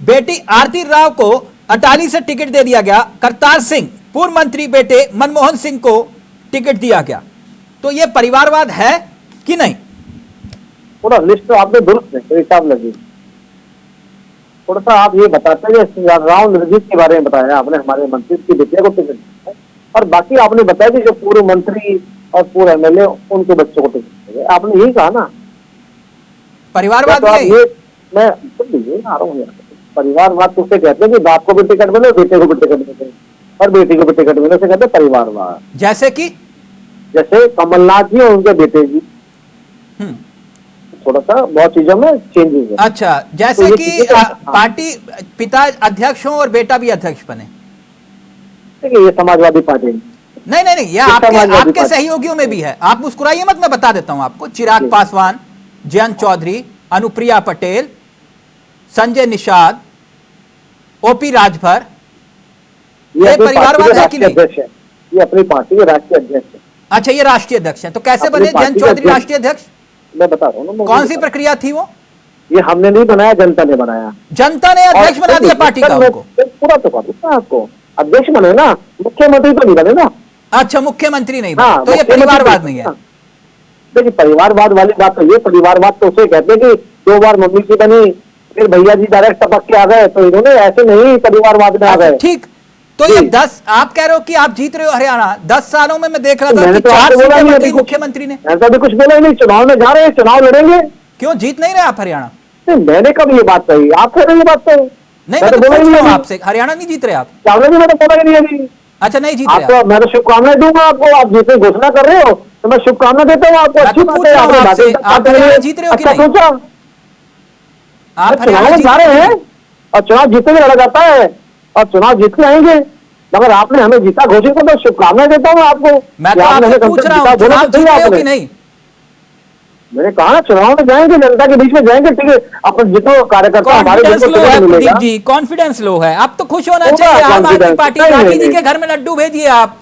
बेटी आरती राव को अटाली से टिकट दे दिया गया। करतार सिंह पूर्व मंत्री, बेटे मनमोहन सिंह को टिकट दिया गया। तो यह परिवारवाद है कि नहीं? पूरा लिस्ट तो आपने दुरुस्त है, हिसाब लगी। थोड़ा सा आप ये बताते हैं, राव निर्जीत के बारे में बताया आपने, हमारे मंत्री की बेटिया को टिकट दिया, और बाकी आपने बताया कि जो पूर्व मंत्री और पूर्व एमएलए उनके बच्चों को टिकट दिया, आपने यही कहा ना परिवारवाद तो आप नहीं। ये मैं सुन लीजिए ना, आ रहा हूँ यार। परिवारवाद तो उसे कहते हैं कि बाप को भी टिकट मिले, बेटे को भी टिकट मिले और बेटी को भी टिकट मिले, उसे कहते हैं परिवारवाद। जैसे कि जैसे कमलनाथ जी और उनके बेटे जी, थोड़ा सा बहुत चीजों में चेंजेस है। अच्छा, जैसे तो ये कि चीजें पार्टी पिता अध्यक्ष हो और बेटा भी अध्यक्ष बने। देखिए, ये समाजवादी पार्टी है। नहीं नहीं नहीं, ये आपके सहयोगियों में भी है। आप मुस्कुराइए मत, मैं बता देता हूं आपको। चिराग पासवान, जयंत चौधरी, अनुप्रिया पटेल, संजय निषाद, ओपी राजभर, ये परिवारवाद है कि नहीं? ये अपनी पार्टी के राष्ट्रीय अध्यक्ष है। अच्छा, ये राष्ट्रीय अध्यक्ष है, तो कैसे बने जयंत चौधरी राष्ट्रीय अध्यक्ष? मैं बता रहा हूँ। कौन सी प्रक्रिया थी वो? ये हमने नहीं बनाया, जनता ने बनाया। जनता ने अध्यक्ष बना दिया पार्टी का उनको। पूरा तो बात आपको अध्यक्ष बने ना, मुख्यमंत्री तो नहीं बने ना। अच्छा, मुख्यमंत्री नहीं बने। हाँ, तो ये परिवारवाद नहीं है। देखिए, परिवारवाद वाली बात तो ये, परिवारवाद तो उसे कहते हैं कि 2 बार मम्मी की बनी, फिर भैया जी डायरेक्ट टपक के आ गए, तो इन्होंने ऐसे नहीं परिवारवाद में आ गए। ठीक, तो ये 10 आप कह रहे हो कि आप जीत रहे हो हरियाणा। 10 सालों में मैं देख रहा था मैंने कि तो 4 आपको बोला सीटें नहीं बढ़ी अभी कुछ। मुख्यमंत्री ने। ऐसा भी कुछ बोला ही नहीं। चुनाव में जा रहे हैं, चुनाव लड़ेंगे। क्यों जीत नहीं रहे आप हरियाणा? मैंने कब ये बात कही? आप कह रहे हैं ये बात तो नहीं, मैं तो बोला ही पूछ रहा हूं नहीं आपसे, हरियाणा नहीं जीत रहे आप? चावला जी, मैंने बोला ही नहीं अभी। अच्छा, नहीं जीत रहे आप। आपको मैं तो शुभकामनाएं दूंगा आपको। आप जितने घोषणा कर रहे हो तो मैं शुभकामना देता हूँ आपको। मैं अच्छी तो बात पूछ है, रहा हूं आपने आपसे, बातें आप हरियाणा जीत रहे हो कि अच्छा नहीं? सोचा। आप चुनाव हरियाणा में जीत जा रहे हैं और चुनाव जीतने में लड़ा जाता है और चुनाव जीत के आएंगे, मगर आपने हमें जीता घोषित कर, तो शुभकामनाएं देता हूँ आपको। मैं तो आपसे पूछ रहा हूँ, चुनाव जीत रहे हो कि नहीं? मैंने कहा चुनाव में जाएंगे, जनता के बीच में जाएंगे, ठीक है। अपन जितने कार्यकर्ता हमारे कॉन्फिडेंस लो है मिलेगा। प्रदीप जी, कॉन्फिडेंस लो है। आप तो खुश होना पूरा चाहिए। आम आदमी confidence। पार्टी, नहीं, गांधी नहीं, जी के नहीं। घर में लड्डू भेजिए आप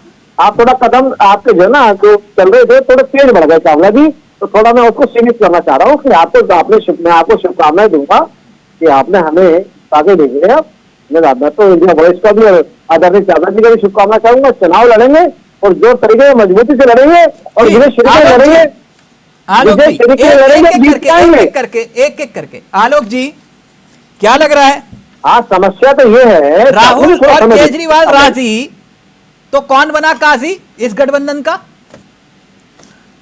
थोड़ा कदम आपके जो ना जो चल रहे थे थोड़े तेज बढ़ गए चावला जी, तो थोड़ा मैं उसको सीमित करना चाह रहा हूँ कि आपको मैं आपको शुभकामनाएं दूंगा कि आपने हमें आगे भेजे हैं। मैं तो इंडिया वॉइस का भी और आदरणीय चावला जी का भी शुभकामना चाहूंगा। चुनाव लड़ेंगे और जो तरीके से मजबूती से लड़ेंगे और विजय श्री से लड़ेंगे। आलोक जी, विजय श्री से लड़ेंगे, जीत के आएंगे। एक एक करके आलोक जी, क्या लग रहा है? आज समस्या तो ये है, राहुल थोड़ा और समझ- केजरीवाल राजी, तो कौन बना काजी इस गठबंधन का?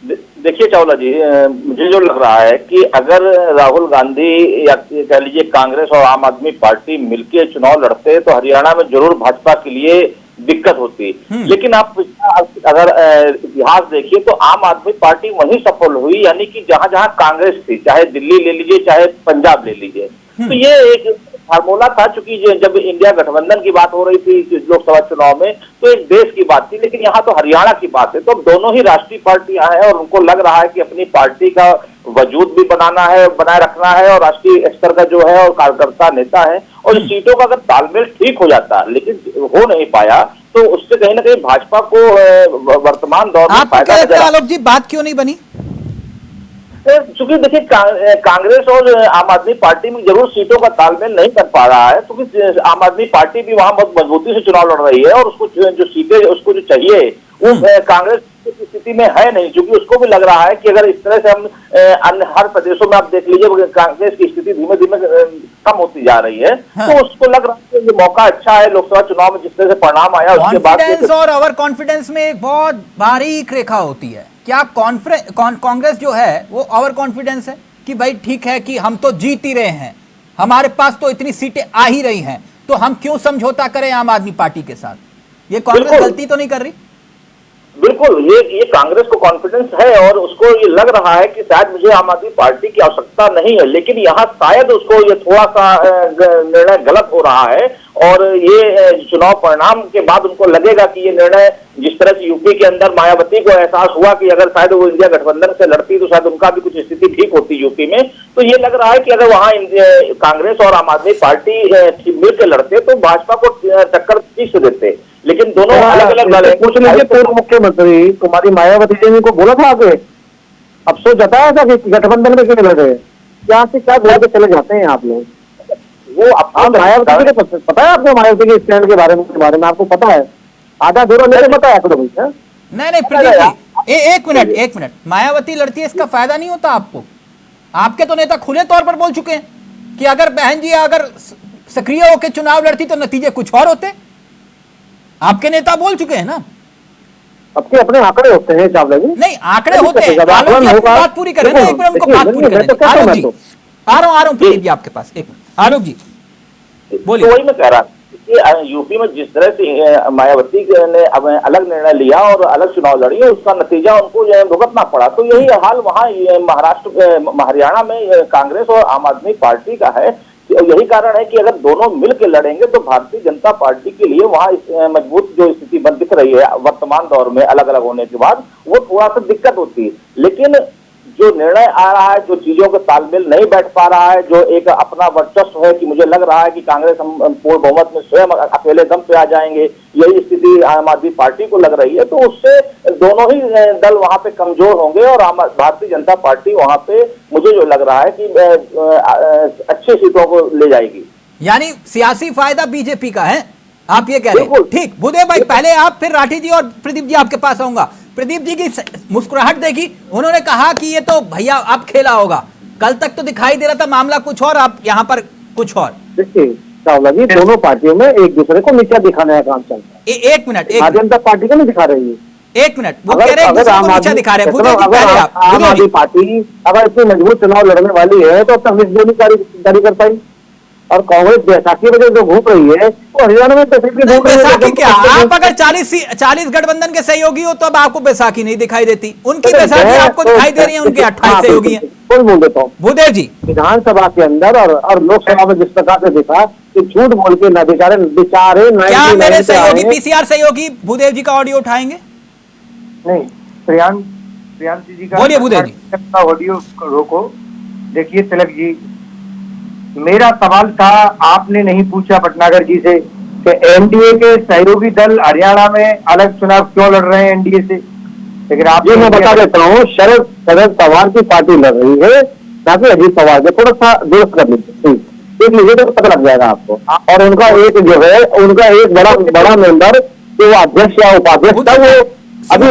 देखिए चावला जी, मुझे जो लग रहा है कि अगर राहुल गांधी या कह लीजिए कांग्रेस और आम आदमी पार्टी मिलकर चुनाव लड़ते तो हरियाणा में जरूर भाजपा के लिए दिक्कत होती। लेकिन आप अगर इतिहास देखिए तो आम आदमी पार्टी वहीं सफल हुई, यानी कि जहां जहां कांग्रेस थी, चाहे दिल्ली ले लीजिए चाहे पंजाब ले लीजिए। तो ये एक फार्मूला था, चूंकि जब इंडिया गठबंधन की बात हो रही थी लोकसभा चुनाव में तो एक देश की बात थी, लेकिन यहाँ तो हरियाणा की बात है। तो दोनों ही राष्ट्रीय पार्टियां हैं और उनको लग रहा है कि अपनी पार्टी का वजूद भी बनाए रखना है और राष्ट्रीय स्तर का जो है और कार्यकर्ता नेता है, और सीटों का अगर तालमेल ठीक हो जाता लेकिन हो नहीं पाया तो उससे कहीं ना कहीं भाजपा को वर्तमान दौर में आपको क्या लगता है आलोक जी, बात क्यों नहीं बनी? चूंकि देखिए कांग्रेस और आम आदमी पार्टी में जरूर सीटों का तालमेल नहीं कर पा रहा है, क्योंकि आम आदमी पार्टी भी वहां बहुत मजबूती से चुनाव लड़ रही है और उसको जो सीटें उसको जो चाहिए वो कांग्रेस की स्थिति में है नहीं, क्योंकि उसको भी लग रहा है कि अगर इस तरह से हम अन्य हर प्रदेशों में आप देख लीजिए कांग्रेस की स्थिति धीमे धीमे कम होती जा रही है। तो उसको लग रहा है कि ये मौका अच्छा है लोकसभा चुनाव में जिस तरह से परिणाम आया उसके बाद। कॉन्फिडेंस और ओवर कॉन्फिडेंस में एक बहुत बारीक रेखा होती है। क्या कांग्रेस जो है वो ओवर कॉन्फिडेंस है कि भाई ठीक है कि हम तो जीत ही रहे हैं, हमारे पास तो इतनी सीटें आ ही रही हैं, तो हम क्यों समझौता करें आम आदमी पार्टी के साथ? ये कांग्रेस गलती तो नहीं कर रही? बिल्कुल, ये कांग्रेस को कॉन्फिडेंस है और उसको ये लग रहा है कि शायद मुझे आम आदमी पार्टी की आवश्यकता नहीं है, लेकिन यहाँ शायद उसको ये थोड़ा सा निर्णय गलत हो रहा है और ये चुनाव परिणाम के बाद उनको लगेगा कि ये निर्णय, जिस तरह से यूपी के अंदर मायावती को एहसास हुआ कि अगर शायद वो इंडिया गठबंधन से लड़ती तो शायद उनका भी कुछ स्थिति ठीक होती यूपी में, तो ये लग रहा है कि अगर वहां कांग्रेस और आम आदमी पार्टी मिलकर लड़ते तो भाजपा को टक्कर ठीक से देते, लेकिन दोनों अलग अलग लड़े। पूछ लीजिए पूर्व मुख्यमंत्री कुमारी मायावती जी ने को बोला था आगे, अफसोस जताया था कि गठबंधन में क्यों लड़ रहे, यहाँ से क्या बोल के चले जाते हैं आप लोग? वो आप मायावती के पता है आपको, मायावती के स्टैंड के बारे में आपको पता है? आधा दूर मेरे पता है आपको? नहीं प्रदीप जी, एक मिनट, मायावती लड़ती है इसका फायदा नहीं होता आपको? आपके तो नेता खुले तौर पर बोल चुके हैं कि अगर बहन जी अगर सक्रिय होकर चुनाव लड़ती तो नतीजे कुछ और होते। आपके नेता बोल चुके हैं ना। आपके अपने आंकड़े होते हैं चावला जी। नहीं आंकड़े होते हैं, बात पूरी करें ना, एक मिनट हमको बात पूरी करें। आलोक जी आ रहा हूं प्रदीप जी आपके पास, एक मिनट आलोक जी बोलिए। तो वही मैं कह रहा कि यूपी में जिस तरह से मायावती ने अलग निर्णय लिया और अलग चुनाव लड़ी, उसका नतीजा उनको भुगतना पड़ा, तो यही हाल वहाँ महाराष्ट्र हरियाणा में कांग्रेस और आम आदमी पार्टी का है। यही कारण है कि अगर दोनों मिलकर लड़ेंगे तो भारतीय जनता पार्टी के लिए वहां मजबूत जो स्थिति बन दिख रही है वर्तमान दौर में अलग अलग होने के बाद, वो थोड़ा सा दिक्कत होती है। लेकिन जो निर्णय आ रहा है, जो चीजों का तालमेल नहीं बैठ पा रहा है, जो एक अपना वर्चस्व है कि मुझे लग रहा है कि कांग्रेस हम पूर्ण बहुमत में स्वयं अकेले दम पे आ जाएंगे, यही स्थिति आम आदमी पार्टी को लग रही है, तो उससे दोनों ही दल वहां पे कमजोर होंगे और भारतीय जनता पार्टी वहां पे मुझे जो लग रहा है कि अच्छी सीटों को ले जाएगी। यानी सियासी फायदा बीजेपी का है, आप ये कह रहे हैं? ठीक, भूदेव भाई पहले आप, फिर राठी जी और प्रदीप जी आपके पास आऊंगा। प्रदीप जी की मुस्कुराहट देखी, उन्होंने कहा कि ये तो भैया अब खेला होगा, कल तक तो दिखाई दे रहा था मामला कुछ और, आप यहाँ पर कुछ और। देखिए चावला जी, दोनों पार्टियों में एक दूसरे को नीचा दिखाने का काम चलता है। एक मिनट, भारतीय जनता पार्टी को नहीं दिखा रही है, एक मिनट, वो कह रहे हैं दूसरे को नीचा दिखा रहे हैं। आम आदमी पार्टी अगर इतनी मजबूत चुनाव लड़ने वाली है तो अब तक जारी कर पाई, और कांग्रेस बैसाखी में जो घूम रही है वो हरियाणा में बैसाखी क्या? आप अगर 40 गठबंधन के सहयोगी हो तो अब आपको बैसाखी नहीं दिखाई देती, उनकी बैसाखी आपको दिखाई दे रही है, उनके 28 सहयोगी हैं। बोल देता हूँ भूदेव जी, विधानसभा के अंदर और लोकसभा में जिस प्रकार से देखा कि झूठ बोल के न बेचारे क्या मेरे सहयोगी पीसीआर सहयोगी भूदेव जी का ऑडियो उठाएंगे? नहीं, प्रियांशी जी का बोलिए भूदेव जी। ऑडियो रोको। देखिए तिलक जी, मेरा सवाल था, आपने नहीं पूछा भटनागर जी से कि एनडीए के सहयोगी दल हरियाणा में अलग चुनाव क्यों लड़ रहे हैं एनडीए से, लेकिन आप ये मैं बता देता हूँ, शरद पवार की पार्टी लड़ रही है, ताकि अजीत पवार को थोड़ा सा दुरुस्त कर लीजिए, देख लीजिए तो पता लग जाएगा आपको। और उनका एक जो है, उनका एक बड़ा मेंबर जो अध्यक्ष या उपाध्यक्ष था, वो अभी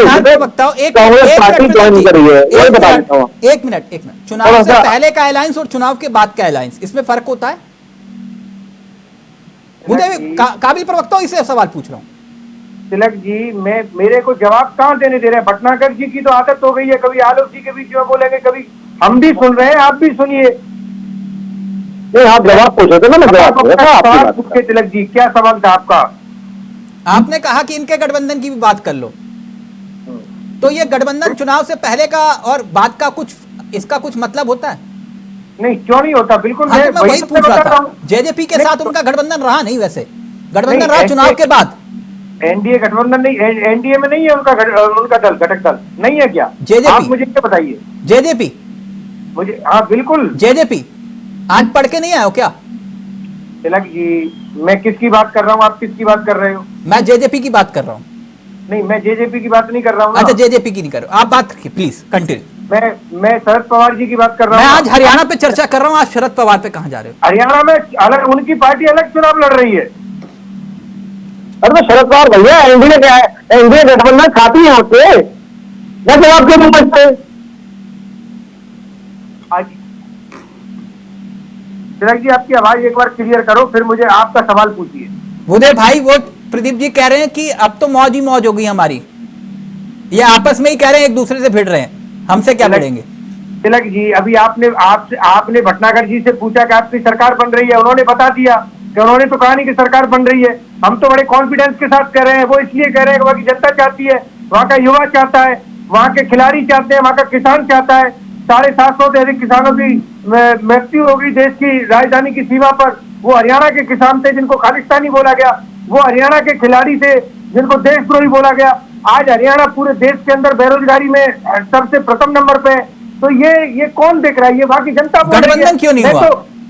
कांग्रेस पार्टी ज्वाइन करी है, वही बता देता हूँ। एक मिनट, चुनाव से पहले का अलायंस और चुनाव के बाद का अलायंस, इसमें फर्क होता है? काबिल प्रवक्ता हूं, इससे सवाल पूछ रहा हूँ। तिलक जी, मेरे को जवाब कहाँ देने दे रहे हैं? भटनागर जी की तो आदत हो गई है, कभी आलोक जी के बीच में बोलेंगे, कभी हम भी सुन रहे हैं, आप भी सुनिए। नहीं, आप जवाब पूछे थे ना, मैं जवाब पूछे। तिलक जी, क्या सवाल था आपका? आपने कहा कि इनके गठबंधन की भी बात कर लो, तो ये गठबंधन चुनाव से पहले का और बाद का कुछ, इसका कुछ मतलब होता है? नहीं, क्यों नहीं होता, बिल्कुल। मैं वही पूछ रहा था। जेजेपी के साथ उनका गठबंधन रहा नहीं, वैसे गठबंधन रहा चुनाव के बाद। एनडीए गठबंधन नहीं, एनडीए में नहीं है उनका दल, घटक दल नहीं है क्या? जेजेपी, आप मुझे क्या बताइए? जेजेपी मुझे, हाँ बिल्कुल जेजेपी। आज पढ़ के नहीं आए हो क्या? तिलक जी, मैं किसकी बात कर रहा हूँ, आप किसकी बात कर रहे हो? मैं जेजेपी की बात कर रहा हूँ। नहीं, मैं जेजेपी की बात नहीं कर रहा हूँ। अच्छा, जेजेपी की नहीं कर रहा हूँ, आप बात रखिए प्लीज, कंटिन्यू। मैं शरद पवार जी की बात कर रहा हूँ। मैं आज हरियाणा पे चर्चा कर रहा हूँ, आज शरद पवार पे कहाँ जा रहे हो? हरियाणा में अलग, उनकी पार्टी अलग चुनाव लड़ रही है। अरे शरद पवार भैया, एनडीए क्या है? एनडीए गठबंधन खाती है आपसे, मैं जवाब क्यों नहीं पूछते? तिलक जी, आपकी आवाज एक बार क्लियर करो, फिर मुझे आपका सवाल पूछिए। भूदेव भाई, वो प्रदीप जी कह रहे हैं कि अब तो मौज ही मौज हो गई हमारी, ये आपस में ही कह रहे हैं, एक दूसरे से भिड़ रहे हैं, हमसे क्या लड़ेंगे? तिलक जी, अभी आपने भटनागर जी से पूछा कि आपकी सरकार बन रही है, उन्होंने बता दिया कि उन्होंने तो कहा नहीं कि सरकार बन रही है। हम तो बड़े कॉन्फिडेंस के साथ कह रहे हैं, वो इसलिए कह रहे हैं कि वहाँ की जनता चाहती है, वहाँ का युवा चाहता है, वहाँ के खिलाड़ी चाहते हैं, वहाँ का किसान चाहता है। 750 से अधिक किसानों की मृत्यु हो गई देश की राजधानी की सीमा पर। वो हरियाणा के किसान थे जिनको खालिस्तानी बोला गया, वो हरियाणा के खिलाड़ी थे जिनको देशद्रोही बोला गया। आज हरियाणा पूरे देश के अंदर बेरोजगारी में सबसे प्रथम नंबर पे है। तो ये कौन देख रहा है? ये वहाँ की जनता बोल रही है। गठबंधन क्यों नहीं हुआ?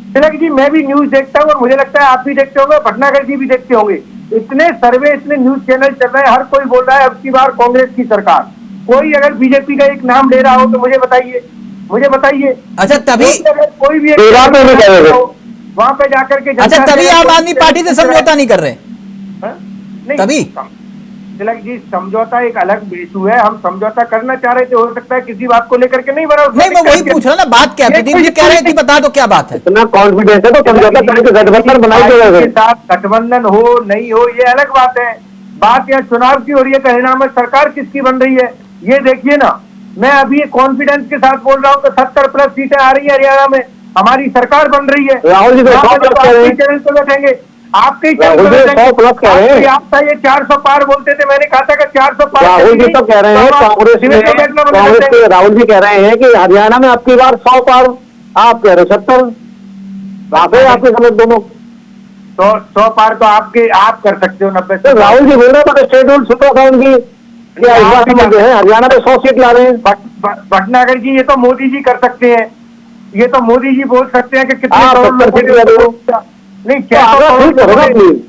तिलक जी, मैं भी न्यूज देखता हूँ और मुझे लगता है आप भी देखते होंगे, भटनागर जी भी देखते होंगे। इतने सर्वे, इतने न्यूज चैनल चल रहे हैं, हर कोई बोल रहा है अब की बार कांग्रेस की सरकार। कोई अगर बीजेपी का एक नाम ले रहा हो तो मुझे बताइए। अच्छा, तभी कोई भी वहां पे जाकर के, अच्छा तभी आम आदमी पार्टी से समझौता नहीं कर रहे? नहीं, तभी तिलक जी, समझौता एक अलग इशू है। हम समझौता करना चाह रहे थे, हो सकता है किसी बात को लेकर के नहीं बना। नहीं, मैं वही पूछ रहा ना, बात क्या है? प्रदीप जी कह रहे हैं कि बता दो क्या बात है। इतना कॉन्फिडेंस है तो समझौता करके गठबंधन बनाई के साथ गठबंधन हो नहीं हो ये अलग बात है। बात यहाँ चुनाव की हो रही है, परिणाम में सरकार किसकी बन रही है ये देखिए ना। मैं अभी कॉन्फिडेंस के साथ बोल रहा हूँ कि 70+ सीटें आ रही है हरियाणा में, हमारी सरकार बन रही है। राहुल जी चैनल पे बैठेंगे, आपके चैनल पे बैठेंगे। आप ये 400 पार बोलते थे, मैंने कहा था कि 400 पार। राहुल जी तो कह रहे हैं कांग्रेस के राहुल जी कह रहे हैं कि हरियाणा में आपकी बार 100 पार, आप कह रहे 70। आपके समझ दोनों तो 100 पार तो आप कर सकते हो 90 से। राहुल जी बोल रहे थे स्टेट रूल सुना था उनकी, हरियाणा में 100 सीट ला रहे हैं। भटनागर जी, ये तो मोदी जी कर सकते हैं, ये तो मोदी जी बोल सकते हैं कि कितने नहीं, 600 करोड़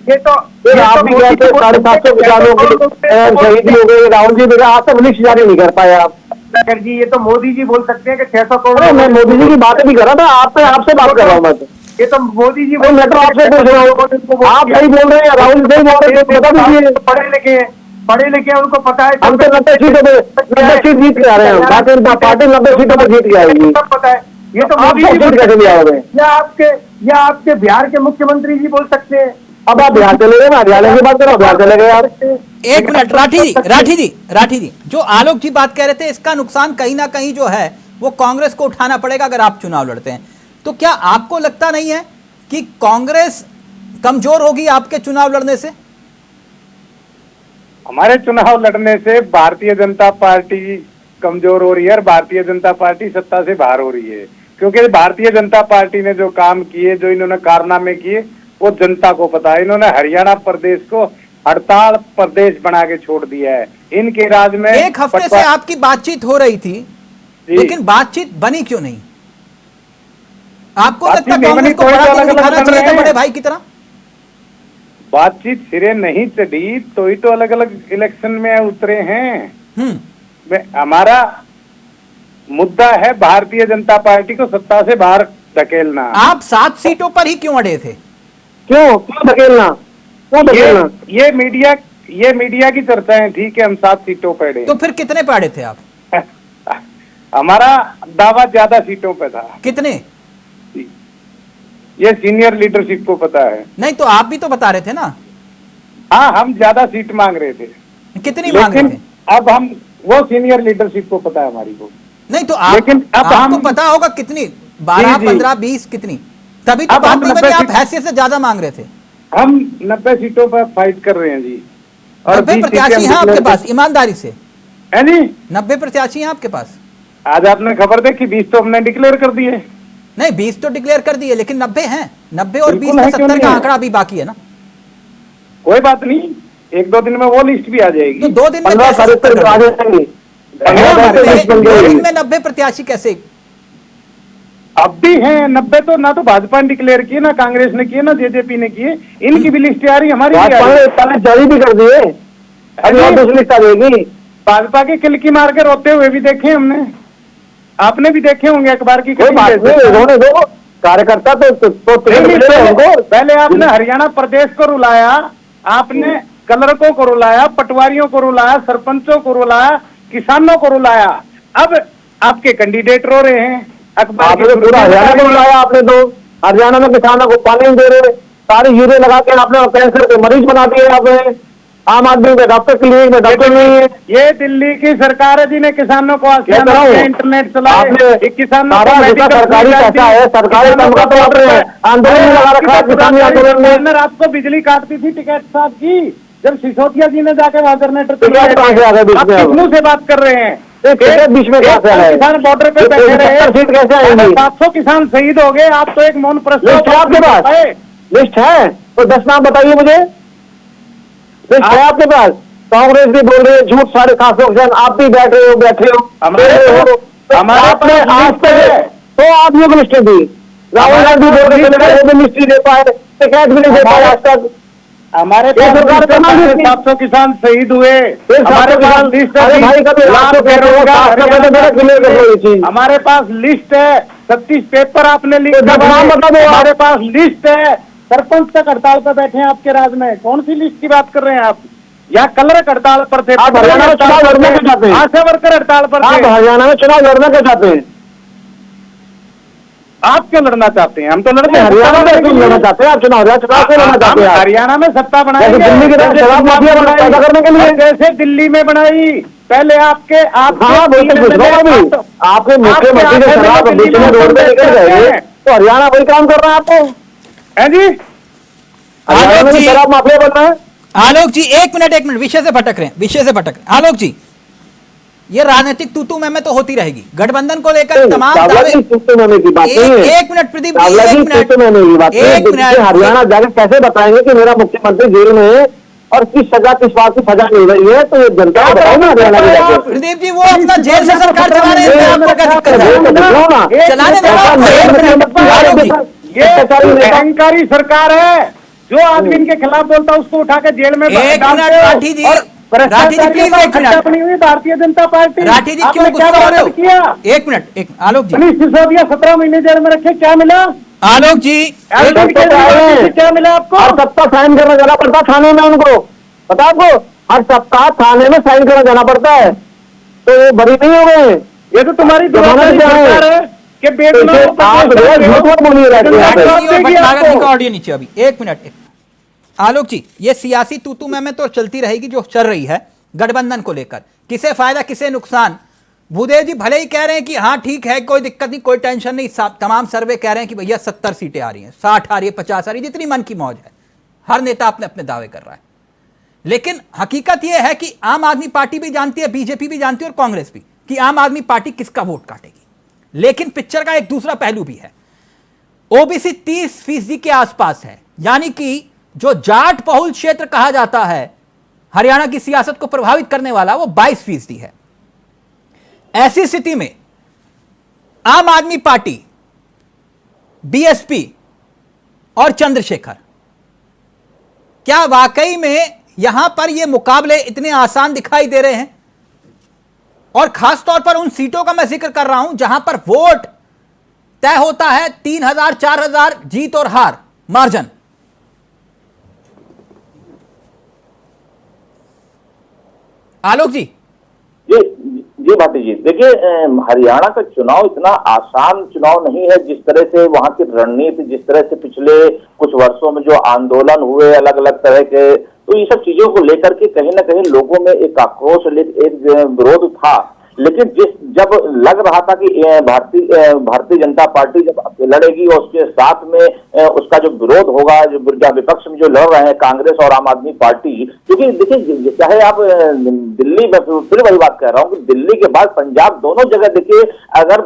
ये तो आप भी कहते 750 किसानों की शहीदी हो गई। राहुल जी मेरा आज तक लिस्ट जारी नहीं कर पाए आप। भटनागर जी, ये तो मोदी जी बोल सकते हैं कि 600 करोड़। मैं मोदी जी की बात नहीं कर रहा था, आपसे बात कर रहा हूँ मैं। ये तो मोदी जी मैं तो आपसे पूछ रहा हूँ, आप सही बोल रहे हैं, राहुल सही बोल रहे हैं, बता दीजिए। पढ़े लिखे हैं, उनको पता है। हम तो 90 सीटों पे 90 सीट जीत के आ रहे हैं, भारतीय जनता पार्टी 90 सीटों पर जीत के आएगी। सब पता है। ये तो मोदी जी कैसे भी आओगे? या आपके बिहार के मुख्यमंत्री जी बोल सकते हैं। अब आप बिहार चले गए, हरियाणा की बात करो, बिहार चले गए यार। एक मिनट, राठी जी, जो आलोक जी बात कह रहे थे, इसका नुकसान कहीं ना कहीं जो है वो कांग्रेस को उठाना पड़ेगा अगर आप चुनाव लड़ते हैं। तो क्या आपको लगता नहीं है कि कांग्रेस कमजोर होगी आपके चुनाव लड़ने से? हमारे चुनाव लड़ने से भारतीय जनता पार्टी कमजोर हो रही है और भारतीय जनता पार्टी सत्ता से बाहर हो रही है। क्योंकि भारतीय जनता पार्टी ने जो काम किए, जो इन्होंने कारनामे किए, वो जनता को पता है। इन्होंने हरियाणा प्रदेश को हड़ताल प्रदेश बना के छोड़ दिया है। इनके राज में एक हफ्ते से आपकी बातचीत हो रही थी, लेकिन बातचीत बनी क्यों नहीं? आपको लगता है कांग्रेस को बड़ा दिन दिखाना चाहिए था बड़े भाई की तरह? बातचीत सिरे नहीं चढ़ी तो ही तो अलग अलग इलेक्शन में उतरे हैं। हमारा मुद्दा है भारतीय जनता पार्टी को सत्ता से बाहर धकेलना। आप 7 सीटों पर ही क्यों अड़े थे? क्यों धकेलना? ये मीडिया की चर्चाएं, ठीक है, हम 7 सीटों पर अड़े। तो फिर कितने पे अड़े थे आप? हमारा दावा ज्यादा सीटों पे था। कितने? ये सीनियर लीडरशिप को पता है। नहीं तो आप भी तो बता रहे थे ना। हाँ, हम ज्यादा सीट मांग रहे थे। कितनी मांग रहे थे? अब हम वो सीनियर लीडरशिप को पता है हमारी को। नहीं तो आपको पता होगा कितनी, 12, 15, 20 कितनी? तभी तो बात नहीं बनी, आप हैसियत से ज्यादा मांग रहे थे। हम 90 सीटों पर फाइट कर रहे हैं जी। और 90 प्रत्याशी हैं आपके पास, ईमानदारी से है जी? 90 प्रत्याशी हैं आपके पास। आज आपने खबर देखी, 20 तो हमने डिक्लेयर कर दिए। नहीं, 20 तो डिक्लेयर कर दिए, लेकिन 90 हैं। 90 और 20 में 70 का आंकड़ा अभी बाकी है ना। कोई बात नहीं, 1-2 दिन में वो लिस्ट भी आ जाएगी। तो 2 दिन में 15 तारीख तक आ जाएंगे। 2 दिन में 90 प्रत्याशी कैसे? अब भी हैं 90 तो, ना तो भाजपा ने डिक्लेयर किए, ना कांग्रेस ने किए, ना जेजेपी ने किए। इनकी भी लिस्ट आ रही, हमारी जारी भी कर दिए, अभी लिस्ट आ जाएगी। भाजपा के किलकी मार के रोते हुए भी देखे हमने, आपने भी देखे होंगे अखबार की। कार्यकर्ता तो पहले आपने हरियाणा प्रदेश को रुलाया, आपने कलरकों को रुलाया, पटवारियों को रुलाया, सरपंचों को रुलाया, किसानों को रुलाया। अब आपके कैंडिडेट रो रहे हैं। आपने पूरा हरियाणा को रुलाया। आपने तो हरियाणा में किसानों को पानी दे रहे, सारे यूरिया लगा के आपने कैंसर के मरीज बना दिए। आपने आम आदमी में डॉक्टर क्लिनिक में डॉक्टर नहीं है। ये दिल्ली की सरकार है जिन्हें किसानों को इंटरनेट चलाए, किसानों को सरकारी पैसा है, सरकारी आंदोलन में लगा रखा है, किसानी आंदोलन में। आपको बिजली काटती थी टिकैत साहब की, जब सिसोदिया जी ने जाके वहां जनरेटर किसनों से बात कर रहे हैं? बीच में किसान बॉर्डर पे बैठे रहे, सीट कैसे आएंगी? 700 किसान शहीद हो गए, आप तो एक मौन प्रस्ताव आपके पास लिस्ट है तो 10 नाम बताइए मुझे। लिस्ट है आपके पास? कांग्रेस भी बोल रही है झूठ, 750 किसान, आप भी बैठे हो हमारे पास आज तक तो आप लोग मिनिस्ट्री दी, राहुल गांधी बोल रहे मिनिस्ट्री दे पाए, टिकट भी नहीं दे पाए आज तक। हमारे पास 700 किसान शहीद हुए, हमारे पास लिस्ट है, हमारे पास लिस्ट है, 36 पेपर आपने लिख हमारे पास लिस्ट है। सरपंच तक हड़ताल पर बैठे हैं आपके राज्य में, कौन सी लिस्ट की बात कर रहे हैं आप? यहाँ कलर हड़ताल पर थे, हरियाणा में चुनाव लड़ना क्यों चाहते हैं? आशा वर्कर हड़ताल पर थे, हरियाणा में चुनाव लड़ना क्यों चाहते हैं? आप क्यों लड़ना चाहते हैं? हम तो लड़ते हैं। हरियाणा में क्यों लड़ना चाहते हैं आप? चुनाव क्यों लड़ना चाहते हैं? हरियाणा में सत्ता बनाएंगे दिल्ली की तरफ शराब माफिया पैदा करने के लिए, जैसे दिल्ली में बनाई पहले आपके आपके मुख्यमंत्री ने शराब बेचने रोड पे निकल गए, तो हरियाणा वही काम कर रहा है आपको है जी? हरियाणा में शराब माफिया बनना है। आलोक जी एक मिनट विषय से भटक रहे हैं, आलोक जी ये राजनीतिक तूतू में तो होती रहेगी, गठबंधन को लेकर तमाम की बात एक मिनट प्रदीप जी, एक मिनट हरियाणा जाकर कैसे बताएंगे कि मेरा मुख्यमंत्री जेल में है और किस बात की सजा मिल रही है, तो ये जनता को बताओ ना हरियाणा में जाकर। प्रदीप जी वो अपना जेल से सरकार चला रहे हैं, आपको क्या दिक्कत है? चलाने दो। ये अहंकारी सरकार है, जो आदमी इनके खिलाफ बोलता है उसको उठा के जेल में राठी जी प्लीज एक मिनट, बनी हुई भारतीय जनता पार्टी। राठी जी क्यों गुस्सा हो रहे हो? एक मिनट आलोक जी, सिसोदिया 17 महीने जेल में रखे, क्या मिला? आलोक जी क्या मिला आपको? हर सप्ताह साइन करना जाना पड़ता थाने में उनको, पता आपको? हर सप्ताह थाने में साइन करना जाना पड़ता है, तो ये बरी नहीं हो गए। ये तो तुम्हारी सरकार है कि ऑडियो नीचे अभी एक मिनट। आलोक जी ये सियासी तूतू में तो चलती रहेगी जो चल रही है गठबंधन को लेकर, किसे फायदा किसे नुकसान। भूदेव जी भले ही कह रहे हैं कि हाँ ठीक है कोई दिक्कत नहीं, कोई टेंशन नहीं, तमाम सर्वे कह रहे हैं कि भैया 70 सीटें आ रही हैं, 60 आ रही है, 50 आ रही है, जितनी मन की मौज है, हर नेता अपने अपने दावे कर रहा है। लेकिन हकीकत यह है कि आम आदमी पार्टी भी जानती है, बीजेपी भी जानती है और कांग्रेस भी, कि आम आदमी पार्टी किसका वोट काटेगी। लेकिन पिक्चर का एक दूसरा पहलू भी है, ओबीसी 30% के आसपास है, यानी कि जो जाट बहुल क्षेत्र कहा जाता है हरियाणा की सियासत को प्रभावित करने वाला, वो 22% है। ऐसी स्थिति में आम आदमी पार्टी, बीएसपी और चंद्रशेखर, क्या वाकई में यहां पर ये मुकाबले इतने आसान दिखाई दे रहे हैं? और खासतौर पर उन सीटों का मैं जिक्र कर रहा हूं जहां पर वोट तय होता है 3000 4000 जीत और हार मार्जिन। आलोक जी जी भाटी जी, देखिए हरियाणा का चुनाव इतना आसान चुनाव नहीं है। जिस तरह से वहां की रणनीति, जिस तरह से पिछले कुछ वर्षों में जो आंदोलन हुए अलग अलग तरह के, तो ये सब चीजों को लेकर के कहीं ना कहीं लोगों में एक आक्रोश, एक विरोध था। लेकिन जब लग रहा था कि भारतीय जनता पार्टी जब लड़ेगी और उसके साथ में उसका जो विरोध होगा, जो विपक्ष में जो लड़ रहे हैं कांग्रेस और आम आदमी पार्टी, क्योंकि देखिए चाहे आप दिल्ली में, फिर वही बात कह रहा हूँ कि दिल्ली के बाद पंजाब, दोनों जगह देखिए अगर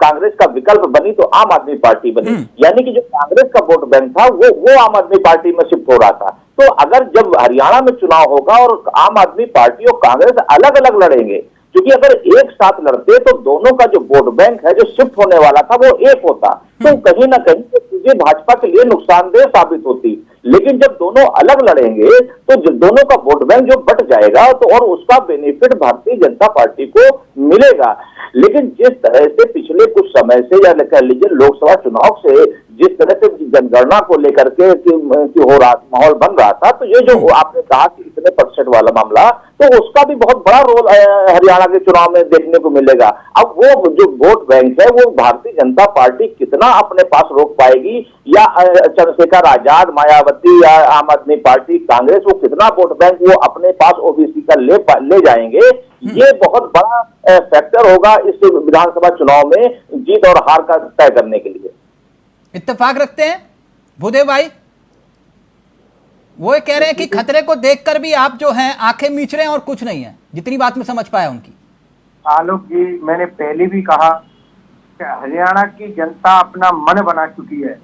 कांग्रेस का विकल्प बनी तो आम आदमी पार्टी बनी, यानी कि जो कांग्रेस का वोट बैंक था वो आम आदमी पार्टी में शिफ्ट हो रहा था। तो अगर जब हरियाणा में चुनाव होगा और आम आदमी पार्टी और कांग्रेस अलग अलग लड़ेंगे, क्योंकि अगर एक साथ लड़ते तो दोनों का जो वोट बैंक है जो शिफ्ट होने वाला था वो एक होता, तो कहीं ना कहीं चीजें भाजपा के लिए नुकसानदेह साबित होती। लेकिन जब दोनों अलग लड़ेंगे तो दोनों का वोट बैंक जो बट जाएगा तो और उसका बेनिफिट भारतीय जनता पार्टी को मिलेगा। लेकिन जिस तरह से पिछले कुछ समय से या कह लीजिए लोकसभा चुनाव से जिस तरह से जनगणना को लेकर के कि हो रहा माहौल बन रहा था, तो ये जो आपने कहा कि इतने प्रतिशत वाला मामला, तो उसका भी बहुत बड़ा रोल हरियाणा के चुनाव में देखने को मिलेगा। अब वो जो वोट बैंक है वो भारतीय जनता पार्टी कितना अपने पास रोक पाएगी, या चंद्रशेखर आजाद, मायावती या आम आदमी पार्टी, कांग्रेस, वो कितना वोट बैंक वो अपने पास ओबीसी का ले जाएंगे, ये बहुत बड़ा फैक्टर होगा इस विधानसभा चुनाव में जीत और हार का तय करने के लिए। इत्तेफाक रखते हैं भूदेव भाई? वो ये कह रहे हैं कि खतरे को देखकर भी आप जो हैं आंखें मीच रहे हैं और कुछ नहीं है, जितनी बात में समझ पाया उनकी। आलोक जी, मैंने पहले भी कहा कि हरियाणा की जनता अपना मन बना चुकी है।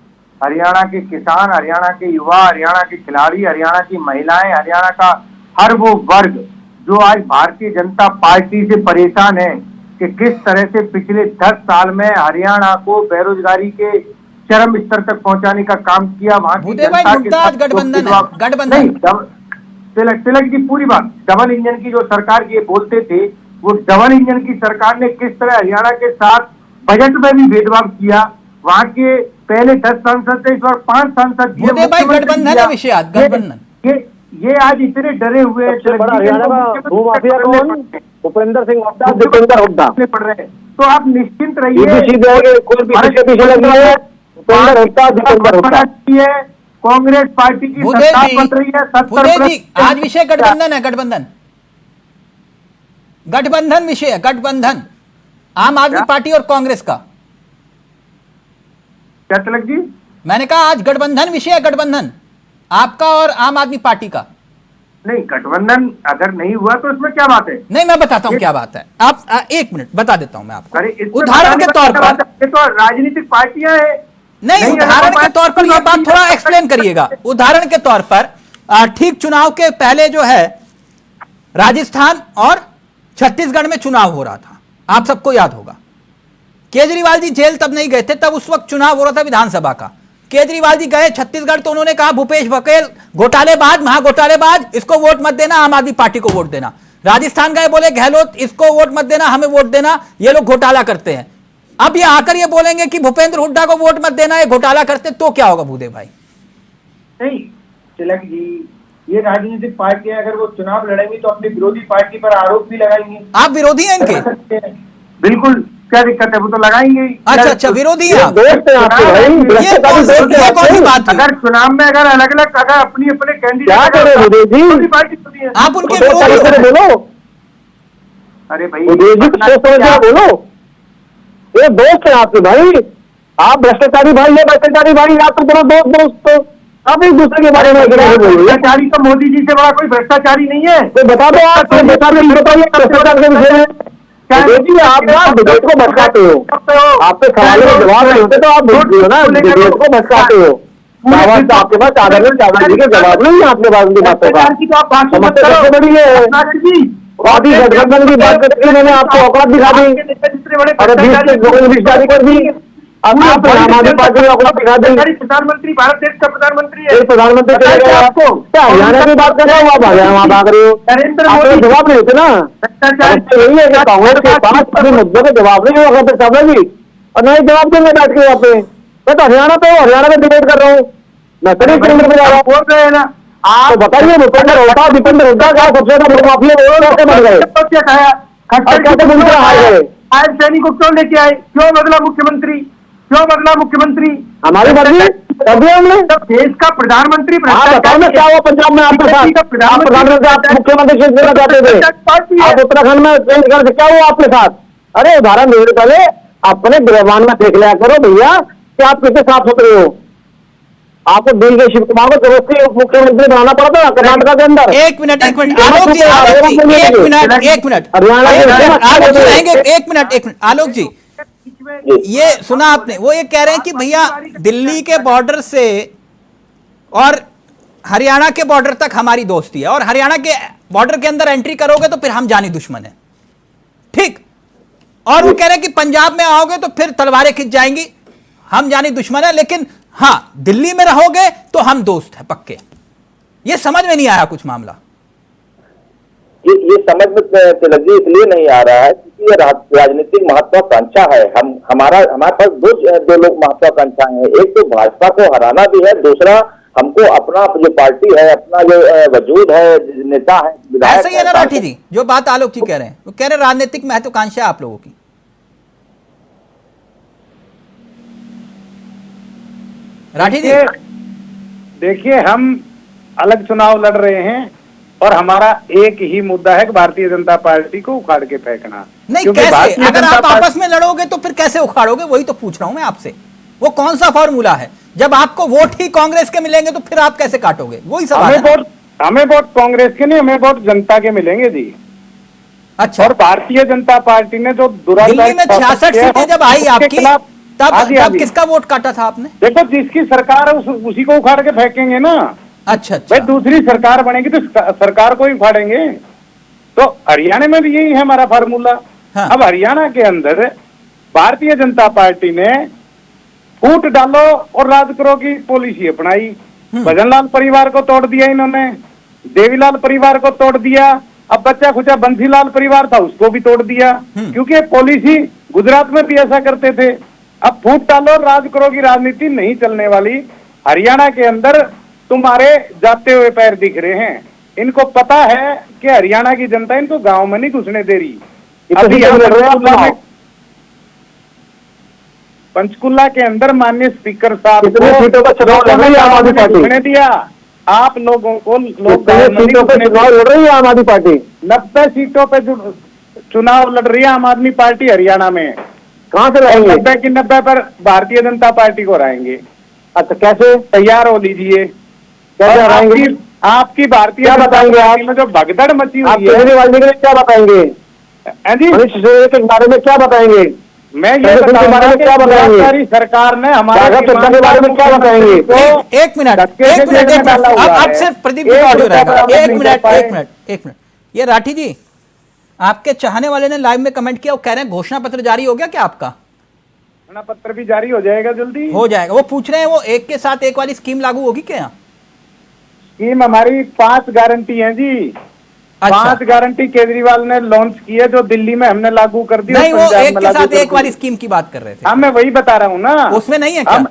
हरियाणा के किसान, हरियाणा के युवा, हरियाणा के खिलाड़ी, हरियाणा की महिलाएं, हरियाणा का हर वो वर्ग जो आज भारतीय जनता पार्टी से परेशान है कि किस तरह से पिछले 10 साल में हरियाणा को बेरोजगारी के चरम स्तर तक पहुंचाने का काम किया। वहां की जनता के साथ गठबंधन नहीं, तिलक जी पूरी बात, डबल इंजन की जो सरकार ये बोलते थे, वो डबल इंजन की सरकार ने किस तरह हरियाणा के साथ बजट में भी भेदभाव किया। वहां के पहले 10 सांसद थे, इस बार 5 सांसद गठबंधन। ये आज इतने डरे हुए हैं। भूपेंद्र सिंह हुड्डा, दीपेंद्र हुड्डा पड़ रहे हैं, तो आप निश्चिंत रहिए। कांग्रेस पार्टी की सरकार बन रही है। आज विषय गठबंधन है, गठबंधन विषय है, गठबंधन आम आदमी पार्टी और कांग्रेस का। क्या तिलक जी? मैंने कहा आज गठबंधन विषय है, गठबंधन आपका और आम आदमी पार्टी का। नहीं, गठबंधन अगर नहीं हुआ तो इसमें क्या बात है? नहीं, मैं बताता हूं क्या बात है। आप 1 मिनट बता देता हूं मैं आपको। उदाहरण के तौर पर ये तो राजनीतिक पार्टियां हैं। नहीं, उदाहरण के तौर पर यह बात थोड़ा एक्सप्लेन करिएगा। उदाहरण के तौर पर ठीक चुनाव के पहले जो है राजस्थान और छत्तीसगढ़ में चुनाव हो रहा था, आप सबको याद होगा। केजरीवाल जी जेल तब नहीं गए थे, तब उस वक्त चुनाव हो रहा था विधानसभा का। केजरीवाल जी गए छत्तीसगढ़ तो उन्होंने कहा भूपेश बघेल घोटालेबाज, महाघोटालेबाज, इसको वोट मत देना, आम आदमी पार्टी को वोट देना। राजस्थान गए, बोले गहलोत इसको वोट मत देना, हमें वोट देना, ये लोग घोटाला करते हैं। अब ये आकर ये बोलेंगे कि भूपेंद्र हुड्डा को वोट मत देना, ये घोटाला करते, तो क्या होगा भूदेव भाई? नहीं तिलक जी, ये राजनीतिक पार्टियां अगर वो चुनाव लड़ेंगी तो अपनी विरोधी पार्टी पर आरोप भी लगाएंगी। आप विरोधी हैं इनके? बिल्कुल, क्या दिक्कत है, वो तो लगाएंगे। अच्छा, विरोधी है आप। ये कौन सी बात? अगर चुनाव में अगर अलग अलग अगर अपनी अपने कैंडिडेट आप उनके विरोधी बोलो। अरे भाई बोलो, ये दोस्त है आपके भाई, आप भ्रष्टाचारी भाई है, भ्रष्टाचारी भाई, आप तो दोनों दोस्त, आप एक दूसरे के बारे में भ्रष्टाचारी तो मोदी जी से बड़ा कोई भ्रष्टाचारी नहीं है। तो बता दो आप भ्रष्टाचार के विषय में। आप विदेश को भटकाते हो, आपके सवालों का जवाब नहीं होते तो आप बोलते हो ना, विदेश को भटकाते हो। आपके पास आदरणीय चावल जी के जवाब नहीं है आपके पास उनकी बातों का। समस्या सबसे बड़ी है, अभी गठबंधन की बात करके उन्होंने आपको औकात दिखा दी, अरे 20 जारी कर दी। अब आप आम आदमी पार्टी को दिखा दी। प्रधानमंत्री, भारत देश का प्रधानमंत्री है। प्रधानमंत्री चले गए आपको, क्या हरियाणा की बात कर रहे हो आप? हरियाणा वहां भाग रहे हो, आपको जवाब नहीं होते ना। यही है कि कांग्रेस के पास सभी मुद्दों के जवाब नहीं होगा फिर सब भी, और नहीं जवाब देंगे बैठ के यहाँ पे। मैं तो हरियाणा में डिबेट कर रहा हूँ, मैं करीब केंद्र में जा रहा हूँ। बोल रहे हैं ना आप, बताइए दीपेंद्र हुड्डा का सबसे ज्यादा माफिया कैसे बन गए? आयब सैनी को क्यों लेके आए? क्यों बदला मुख्यमंत्री? हमारी मर्जी कर दिया हमने। देश का प्रधानमंत्री बताओ ना क्या हुआ पंजाब में आपके साथ? आप प्रधानमंत्री, आप मुख्यमंत्री चेंज देना चाहते थे, आप उत्तराखंड में चेंज कर, क्या हुआ आपके साथ? अरे उदाहरण देने पहले अपने गिरबान में देख लिया करो भैया कि आप कितने साफ सुथरे हो। आपको डी के शिव कुमार को जबरदस्ती मुख्यमंत्री बनाना पड़ा था कर्नाटका के अंदर। एक मिनट आलोक जी, आलोक जी, ये सुना आपने? वो ये कह रहे हैं कि भैया दिल्ली के बॉर्डर से और हरियाणा के बॉर्डर तक हमारी दोस्ती है, और हरियाणा के बॉर्डर के अंदर एंट्री करोगे तो फिर हम जानी दुश्मन है, ठीक? और वो कह रहे हैं कि पंजाब में आओगे तो फिर तलवारें खिंच जाएंगी, हम जानी दुश्मन है, लेकिन हाँ दिल्ली में रहोगे तो हम दोस्त हैं पक्के। ये समझ में नहीं आया कुछ मामला। ये समझ में तिलक जी इसलिए नहीं आ रहा है क्योंकि ये राजनीतिक महत्वाकांक्षा है। हमारे पास दो लोग महत्वाकांक्षा है, एक तो भाजपा को हराना भी है, दूसरा हमको अपना जो पार्टी है, अपना जो वजूद है, नेता है, विधायक ऐसा ही है ना राठी जी, जो बात आलोक जी कह रहे हैं, वो कह रहे हैं राजनीतिक महत्वाकांक्षा आप लोगों की। राठी जी देखिए, हम अलग चुनाव लड़ रहे हैं और हमारा एक ही मुद्दा है कि भारतीय जनता पार्टी को उखाड़ के फेंकना। नहीं, क्योंकि कैसे? भारतीय अगर जनता आप पार्टी- आपस में लड़ोगे तो फिर कैसे उखाड़ोगे? वही तो पूछ रहा हूं मैं आपसे। वो कौन सा फॉर्मूला है? जब आपको वोट ही कांग्रेस के मिलेंगे तो फिर आप कैसे काटोगे? वही सवाल है। हमें वोट कांग्रेस के नहीं, हमें वोट जनता के मिलेंगे जी। अच्छा, और भारतीय जनता पार्टी ने जो दिल्ली में 66 सीटें जब आई आपकी, तब किसका वोट काटा था आपने? देखो, जिसकी सरकार है उसी को उखाड़ के फेंकेंगे ना। अच्छा अच्छा, भाई दूसरी सरकार बनेगी तो सरकार को ही उखाड़ेंगे। तो हरियाणा में भी यही है हमारा फार्मूला। हाँ। अब हरियाणा के अंदर भारतीय जनता पार्टी ने फूट डालो और राज करो की पॉलिसी अपनाई। भजनलाल परिवार को तोड़ दिया इन्होंने, देवीलाल परिवार को तोड़ दिया, अब बच्चा खुचा बंसीलाल परिवार था उसको भी तोड़ दिया, क्योंकि पॉलिसी गुजरात में भी ऐसा करते थे। अब फूट डालो और राज करो की राजनीति नहीं चलने वाली। हरियाणा के अंदर तुम्हारे जाते हुए पैर दिख रहे हैं। इनको पता है कि हरियाणा की जनता इनको गांव में नहीं घुसने दे रही। अभी पंचकुला के अंदर माननीय स्पीकर साहब को सीटों का चुनाव लड़ रही है आम आदमी पार्टी? घुसने दिया आप लोगों को। लोग सीटों पर चुनाव लड़ रही है आम आदमी पार्टी? 90 सीटों पे चुनाव लड़ रही है आम आदमी पार्टी हरियाणा में। कहाँ से लड़ेंगे? 90 की 90 पर भारतीय जनता पार्टी को हराएंगे। अच्छा, कैसे? तैयार हो लीजिए। कैसे हराएंगे? आपकी भारतीय क्या बताएंगे आप? में जो भगदड़ मची आप हुई है, केजरीवाल जी के लिए क्या बताएंगे? मनीष सिसोदिया के बारे में क्या बताएंगे? मैं ये बारे में क्या बताएंगे? सरकार ने हमारे के बारे में क्या बताएंगे? एक मिनट, अब सिर्फ प्रदीप जी का ऑडियो रहेगा। एक मिनट। ये राठी जी, आपके चाहने वाले ने लाइव में कमेंट किया, वो कह रहे हैं घोषणा पत्र जारी हो गया क्या आपका? घोषणा पत्र भी जारी हो जाएगा, जल्दी हो जाएगा। वो पूछ रहे हैं वो एक के साथ एक वाली स्कीम लागू होगी क्या? स्कीम हमारी 5 गारंटी है जी। अच्छा। 5 गारंटी केजरीवाल ने लॉन्च की है, जो दिल्ली में हमने लागू कर दी। नहीं, वो एक के साथ एक वाली स्कीम की बात कर रहे थे। हाँ, मैं वही बता रहा हूँ ना। उसमें नहीं है क्या? हम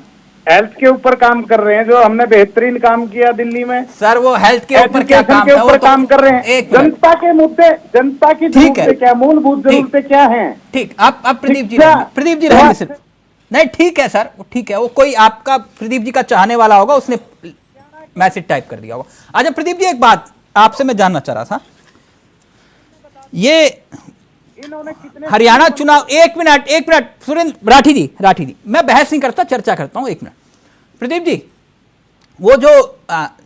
हेल्थ के ऊपर काम कर रहे हैं, जो हमने बेहतरीन काम किया दिल्ली में। सर, वो हेल्थ के ऊपर क्या काम के ऊपर काम कर रहे हैं। एक मिनट। जनता के मुद्दे, जनता की जरूरतें क्या, मूलभूत जरूरतें क्या हैं? ठीक, अब प्रदीप जी रहेंगे सिर्फ। नहीं, ठीक है सर, ठीक है। वो कोई आपका प्रदीप जी का चाहने वाला होगा, उसने मैसेज टाइप कर दिया होगा। अच्छा प्रदीप जी, एक बात आपसे मैं जानना चाह रहा था, ये हरियाणा चुनाव, एक मिनट सुरेंद्र, राठी जी, मैं बहस नहीं करता, चर्चा करता हूं। एक मिनट प्रदीप जी, वो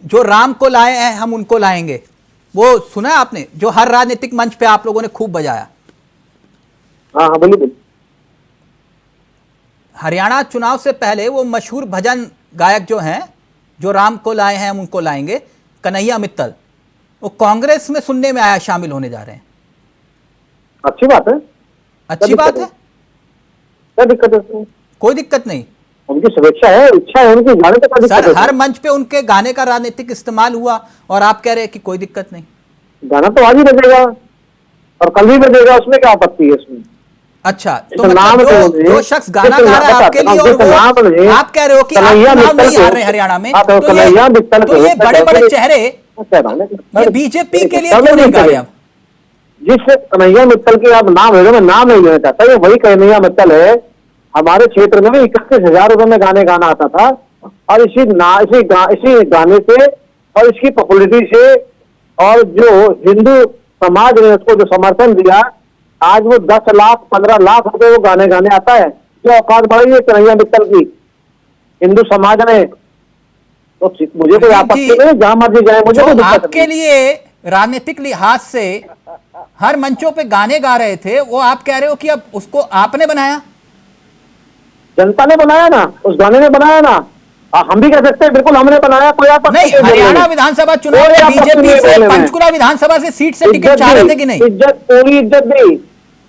जो राम को लाए हैं हम उनको लाएंगे, वो सुना है आपने? जो हर राजनीतिक मंच पे आप लोगों ने खूब बजाया। हाँ बोलिए। हरियाणा चुनाव से पहले वो मशहूर भजन गायक जो हैं, जो राम को लाए हैं हम उनको लाएंगे, कन्हैया मित्तल, वो कांग्रेस में सुनने में आया शामिल होने जा रहे हैं। अच्छी बात है। अच्छी बात है, क्या दिक्कत है उसमें? कोई दिक्कत नहीं, उनकी शुभेच्छा है, इच्छा है उनकी, जाने तो क्या दिक्कत सर। है? हर मंच पे उनके गाने का राजनीतिक इस्तेमाल हुआ और आप कह रहे हैं कि कोई दिक्कत नहीं। गाना तो आज ही बजेगा और कल भी बजेगा, उसमें क्या आपत्ति है उसमें? अच्छा, तो नाम मतलब जो शख्स गाना गा रहा है आपके लिए, और वो आप कह रहे हो कि आप चुनाव नहीं हार रहे हरियाणा में, तो ये बड़े बड़े चेहरे ये बीजेपी के लिए क्यों नहीं गा रहे? आप जिस कन्हैया मित्तल के आप नाम है, मैं नाम नहीं लेना चाहता, ये वही कन्हैया मित्तल है। हमारे क्षेत्र में 31,000 रुपए में गाना आता था, और इसी गाने से और इसकी पॉपुलरिटी से, और जो हिंदू समाज ने उसको जो समर्थन दिया, आज वो 10 लाख 15 लाख रुपए वो गाने आता है। जो औकात बढ़ी है कन्हैया मित्तल की हिंदू समाज ने, तो मुझे कोई आपत्ति नहीं, जहां मर्जी जाए, मुझे कोई दिक्कत आपके लिए राजनीतिक लिहाज से हर मंचों पे गाने गा रहे थे, वो आप कह रहे हो कि अब उसको आपने बनाया? जनता ने बनाया ना, उस गाने ने बनाया ना। हम भी कह सकते हैं बिल्कुल हमने बनाया, कोई आपत्ति नहीं। हरियाणा विधानसभा चुनाव में बीजेपी से पंचकुला विधानसभा से सीट से टिकट चाह रहे थे कि नहीं? इज्जत, पूरी इज्जत दी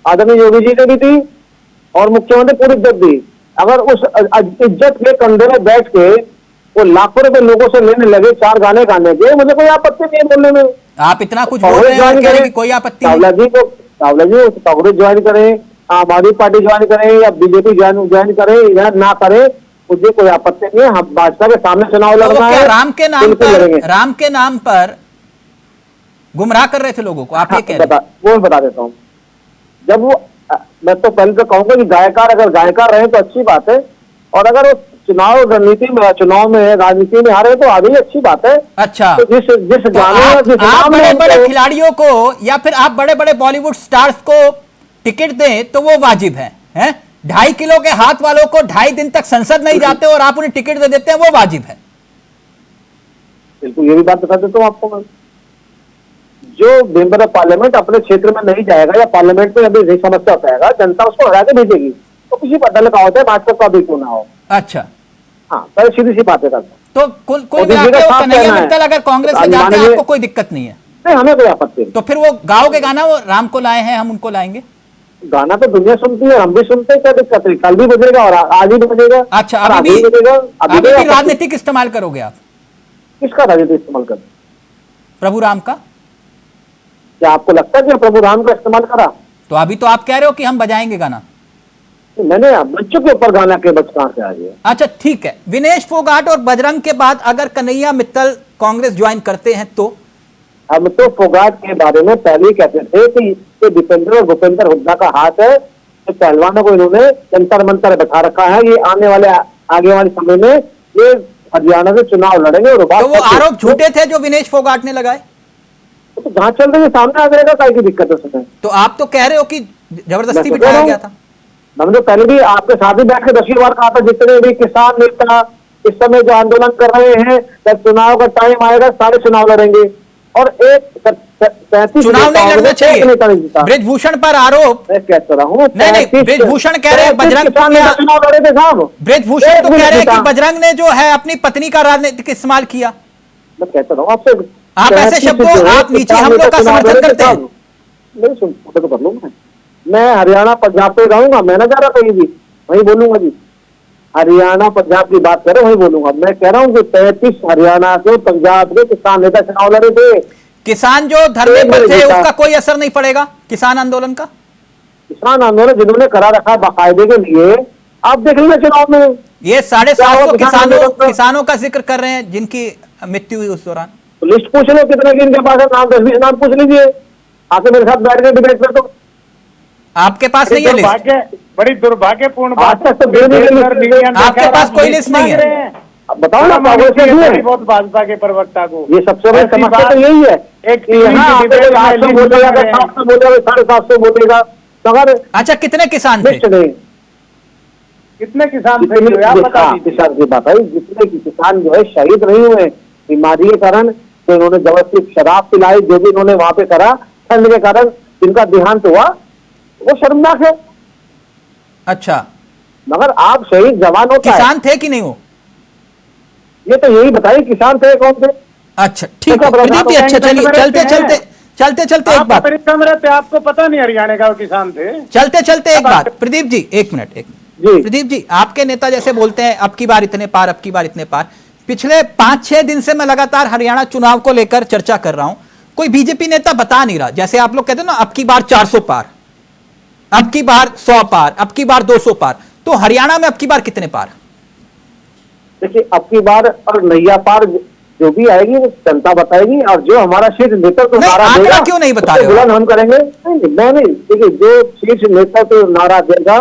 आदरणीय योगी जी ने भी दी, और मुख्यमंत्री पूरी इज्जत दी। अगर उस इज्जत के कंधे में बैठ के वो लाखों रुपए लोगों से लेने लगे 4 गाने गाने के, मुझे कोई आपत्ति नहीं बोलने में। आप इतना कुछ बोल रहे हैं और कह रहे हैं कि कोई आपत्ति नहीं। चावला जी कांग्रेस ज्वाइन करें, आम आदमी पार्टी ज्वाइन करें या बीजेपी ज्वाइन करें या ना करें, मुझे कोई आपत्ति नहीं है। हम भाजपा के सामने चुनाव तो लड़ना है, राम के नाम पर गुमराह कर रहे थे लोगों को, आप ये कह रहे हैं? वो बता देता हूँ। जब वो मैं तो पहले तो कहूंगा कि गायकार अगर गायकार रहे तो अच्छी बात है, और अगर वो चुनाव में राजनीति में आ रहे तो आगे अच्छी बात है। अच्छा, तो जिस गाने आप बड़े बड़े खिलाड़ियों को या फिर आप बड़े बड़े बॉलीवुड स्टार्स को टिकट दें तो वो वाजिब है, हैं? 2.5 किलो के हाथ वालों को 2.5 दिन तक संसद नहीं जाते और आप उन्हें टिकट दे देते हैं, वो वाजिब है? बिल्कुल, ये भी बात बता देता हूँ आपको। जो मेंबर ऑफ पार्लियामेंट अपने क्षेत्र में नहीं जाएगा या पार्लियामेंट में अभी नहीं समस्या पाएगा, जनता उसको हरा के भेजेगी, तो किसी पर दल का होता है, भाजपा का भी क्यों ना हो। अच्छा, हाँ, पहले सीधी सी बात है। तो कुल कन्हैया मित्तल अगर कांग्रेस में जाते हैं आपको कोई दिक्कत नहीं है? नहीं, हमें कोई आपत्ति नहीं। तो फिर वो गाओ के गाना, वो राम को लाए हैं हम उनको लाएंगे, गाना तो दुनिया सुनती है, हम भी सुनते हैं, क्या दिक्कत है? कल भी बजेगा और आज भी बजेगा। अच्छा, अभी भी राजनीतिक इस्तेमाल करोगे आप? किसका राजनीतिक इस्तेमाल कर? प्रभु राम का? क्या आपको लगता है कि प्रभु राम का इस्तेमाल करा? तो अभी तो आप कह रहे हो कि हम बजाएंगे गाना। मैंने बच्चों के ऊपर गाना के बच कहां से आ गया? अच्छा ठीक है, विनेश फोगाट और बजरंग के बाद अगर कन्हैया मित्तल कांग्रेस ज्वाइन करते हैं तो? हम तो फोगाट के बारे में पहले ही कहते थे कि दीपेंद्र और भूपेंद्र हुड्डा का हाथ है, तो पहलवानों को इन्होंने जंतर मंतर बैठा रखा है। ये आगे वाले समय में ये हरियाणा से चुनाव लड़ेंगे। और तो वो आरोप झूठे थे जो विनेश फोगाट ने लगाए? तो जहां चल रही है सामने आ जाएगा, काय की दिक्कत है उसमें? तो आप तो कह रहे हो कि जबरदस्ती बिठाया गया था। हमने पहले भी आपके साथ ही बैठ के 10 बार कहा था, जितने भी किसान नेता इस समय जो आंदोलन कर रहे हैं, जब चुनाव का टाइम आएगा सारे चुनाव लड़ेंगे। और एक 35 चुनाव नहीं लड़ना चाहिए। ब्रिजभूषण पर आरोप मैं कहता रहा हूँ, नहीं, ब्रिजभूषण कह रहे हैं बजरंग चुनाव लड़े थे साहब। ब्रिजभूषण तो कह रहे हैं कि बजरंग ने जो है अपनी पत्नी का राजनीतिक इस्तेमाल किया। मैं कहता रहा हूँ आपसे, आप ऐसे शब्दों, आप नीचे हम लोग का समर्थन करते हैं। नहीं सुन तो कर लूंगा मैं हरियाणा पंजाब पे रहूंगा, मैं ना जा रहा कहीं भी, वही बोलूंगा जी। हरियाणा पंजाब की बात करें वही बोलूंगा। मैं कह रहा हूँ कि 35 हरियाणा के पंजाब के किसान नेता चुनाव लड़े थे। किसान जो धरने पर थे उसका कोई असर नहीं पड़ेगा किसान आंदोलन का? किसान आंदोलन जिन्होंने करा रखा बाकायदे के लिए, आप देख लेना चुनाव में। ये 750 किसानों का जिक्र कर रहे हैं जिनकी मृत्यु हुई उस दौरान। लिस्ट पूछ लो कितने की इनके पास है, नाम 10-20 नाम पूछ लीजिए, आके मेरे साथ बैठ के डिबेट कर दो। आपके पास नहीं है लिस्ट? बड़ी दुर्भाग्यपूर्ण बात है। आपके पास कोई लिस्ट नहीं है? बताओ ना बहुत भाजपा के प्रवक्ता को। ये सबसे बड़ी समस्या तो यही है, एक यहाँ 800 बोलेगा, 700 बोलेगा, 750 बोलेगा। अच्छा, कितने किसान थे? कितने किसान थे किसान की बात है। जितने किसान जो है शहीद नहीं हुए बीमारी के कारण, तो इन्होंने जबरदस्ती शराब पिलाई, जो भी इन्होंने वहां पे करा ठंड के कारण जिनका देहांत हुआ, वो शर्मनाक है। अच्छा, मगर आप शहीद जवान हो, किसान थे कि नहीं हो? ये तो यही बताइए, किसान थे कौन थे? अच्छा ठीक है प्रदीप जी, अच्छा चलिए चलते एक बात, आपको पता नहीं हरियाणा का किसान थे। चलते एक बात प्रदीप जी, एक मिनट प्रदीप जी, आपके नेता जैसे बोलते हैं अब की बार इतने पार, अब की बार इतने पार। पिछले 5-6 दिन से मैं लगातार हरियाणा चुनाव को लेकर चर्चा कर रहा हूं, कोई बीजेपी नेता बता नहीं रहा। जैसे आप लोग कहते हैं ना, अब की बार 400 पार, अब की बार 100 पार, अब की बार 200 पार, तो हरियाणा में अब की बार कितने पार? देखिए, अब की बार और नैया पार जो भी आएगी वो जनता बताएगी, और जो हमारा शीर्ष नेतृत्व नारा देगा, क्यों नहीं बता रहे बुलंद हम करेंगे। मैं नहीं, देखिए जो शीर्ष नेतृत्व नारा देगा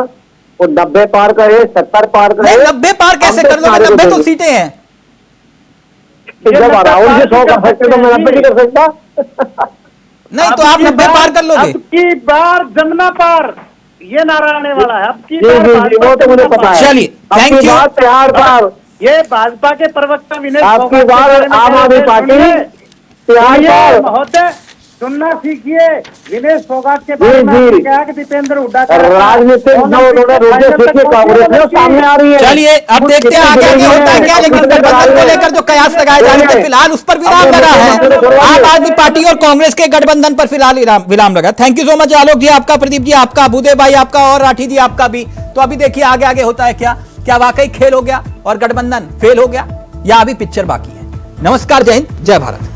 वो 90 पार का है, 70 पार का है। 90 पार कैसे कर लो? 90 तो सीटें हैं। जब राहुल जी 100 कर सकते तो मैं 90 नहीं कर सकता। नहीं तो आप 90 पार कर लोगे। अब की बार जमुना पार, ये नारा आने वाला है। अब की बार वो तो मुझे पता है। चलिए, थैंक यू। तैयार पार, ये भाजपा के प्रवक्ता विनेश, आपकी बार आम आदमी पार्टी तैयार पार महोदय सुनना सीखिए। विनेश फोगाट के बारे में कहा कि दीपेंद्र हुड्डा राजनीतिक सामने आ रही है। चलिए अब देखते हैं आगे होता है क्या, लेकिन गठबंधन को लेकर जो कयास लगाए जा रहे थे फिलहाल उस पर विराम लगा है। आम आदमी पार्टी और कांग्रेस के गठबंधन पर फिलहाल विराम लगा। थैंक यू सो मच आलोक जी आपका, प्रदीप जी आपका, भूदेव भाई आपका और राठी जी आपका भी। तो अभी देखिए आगे होता है क्या वाकई खेल हो गया और गठबंधन फेल हो गया या अभी पिक्चर बाकी है। नमस्कार, जय हिंद, जय भारत।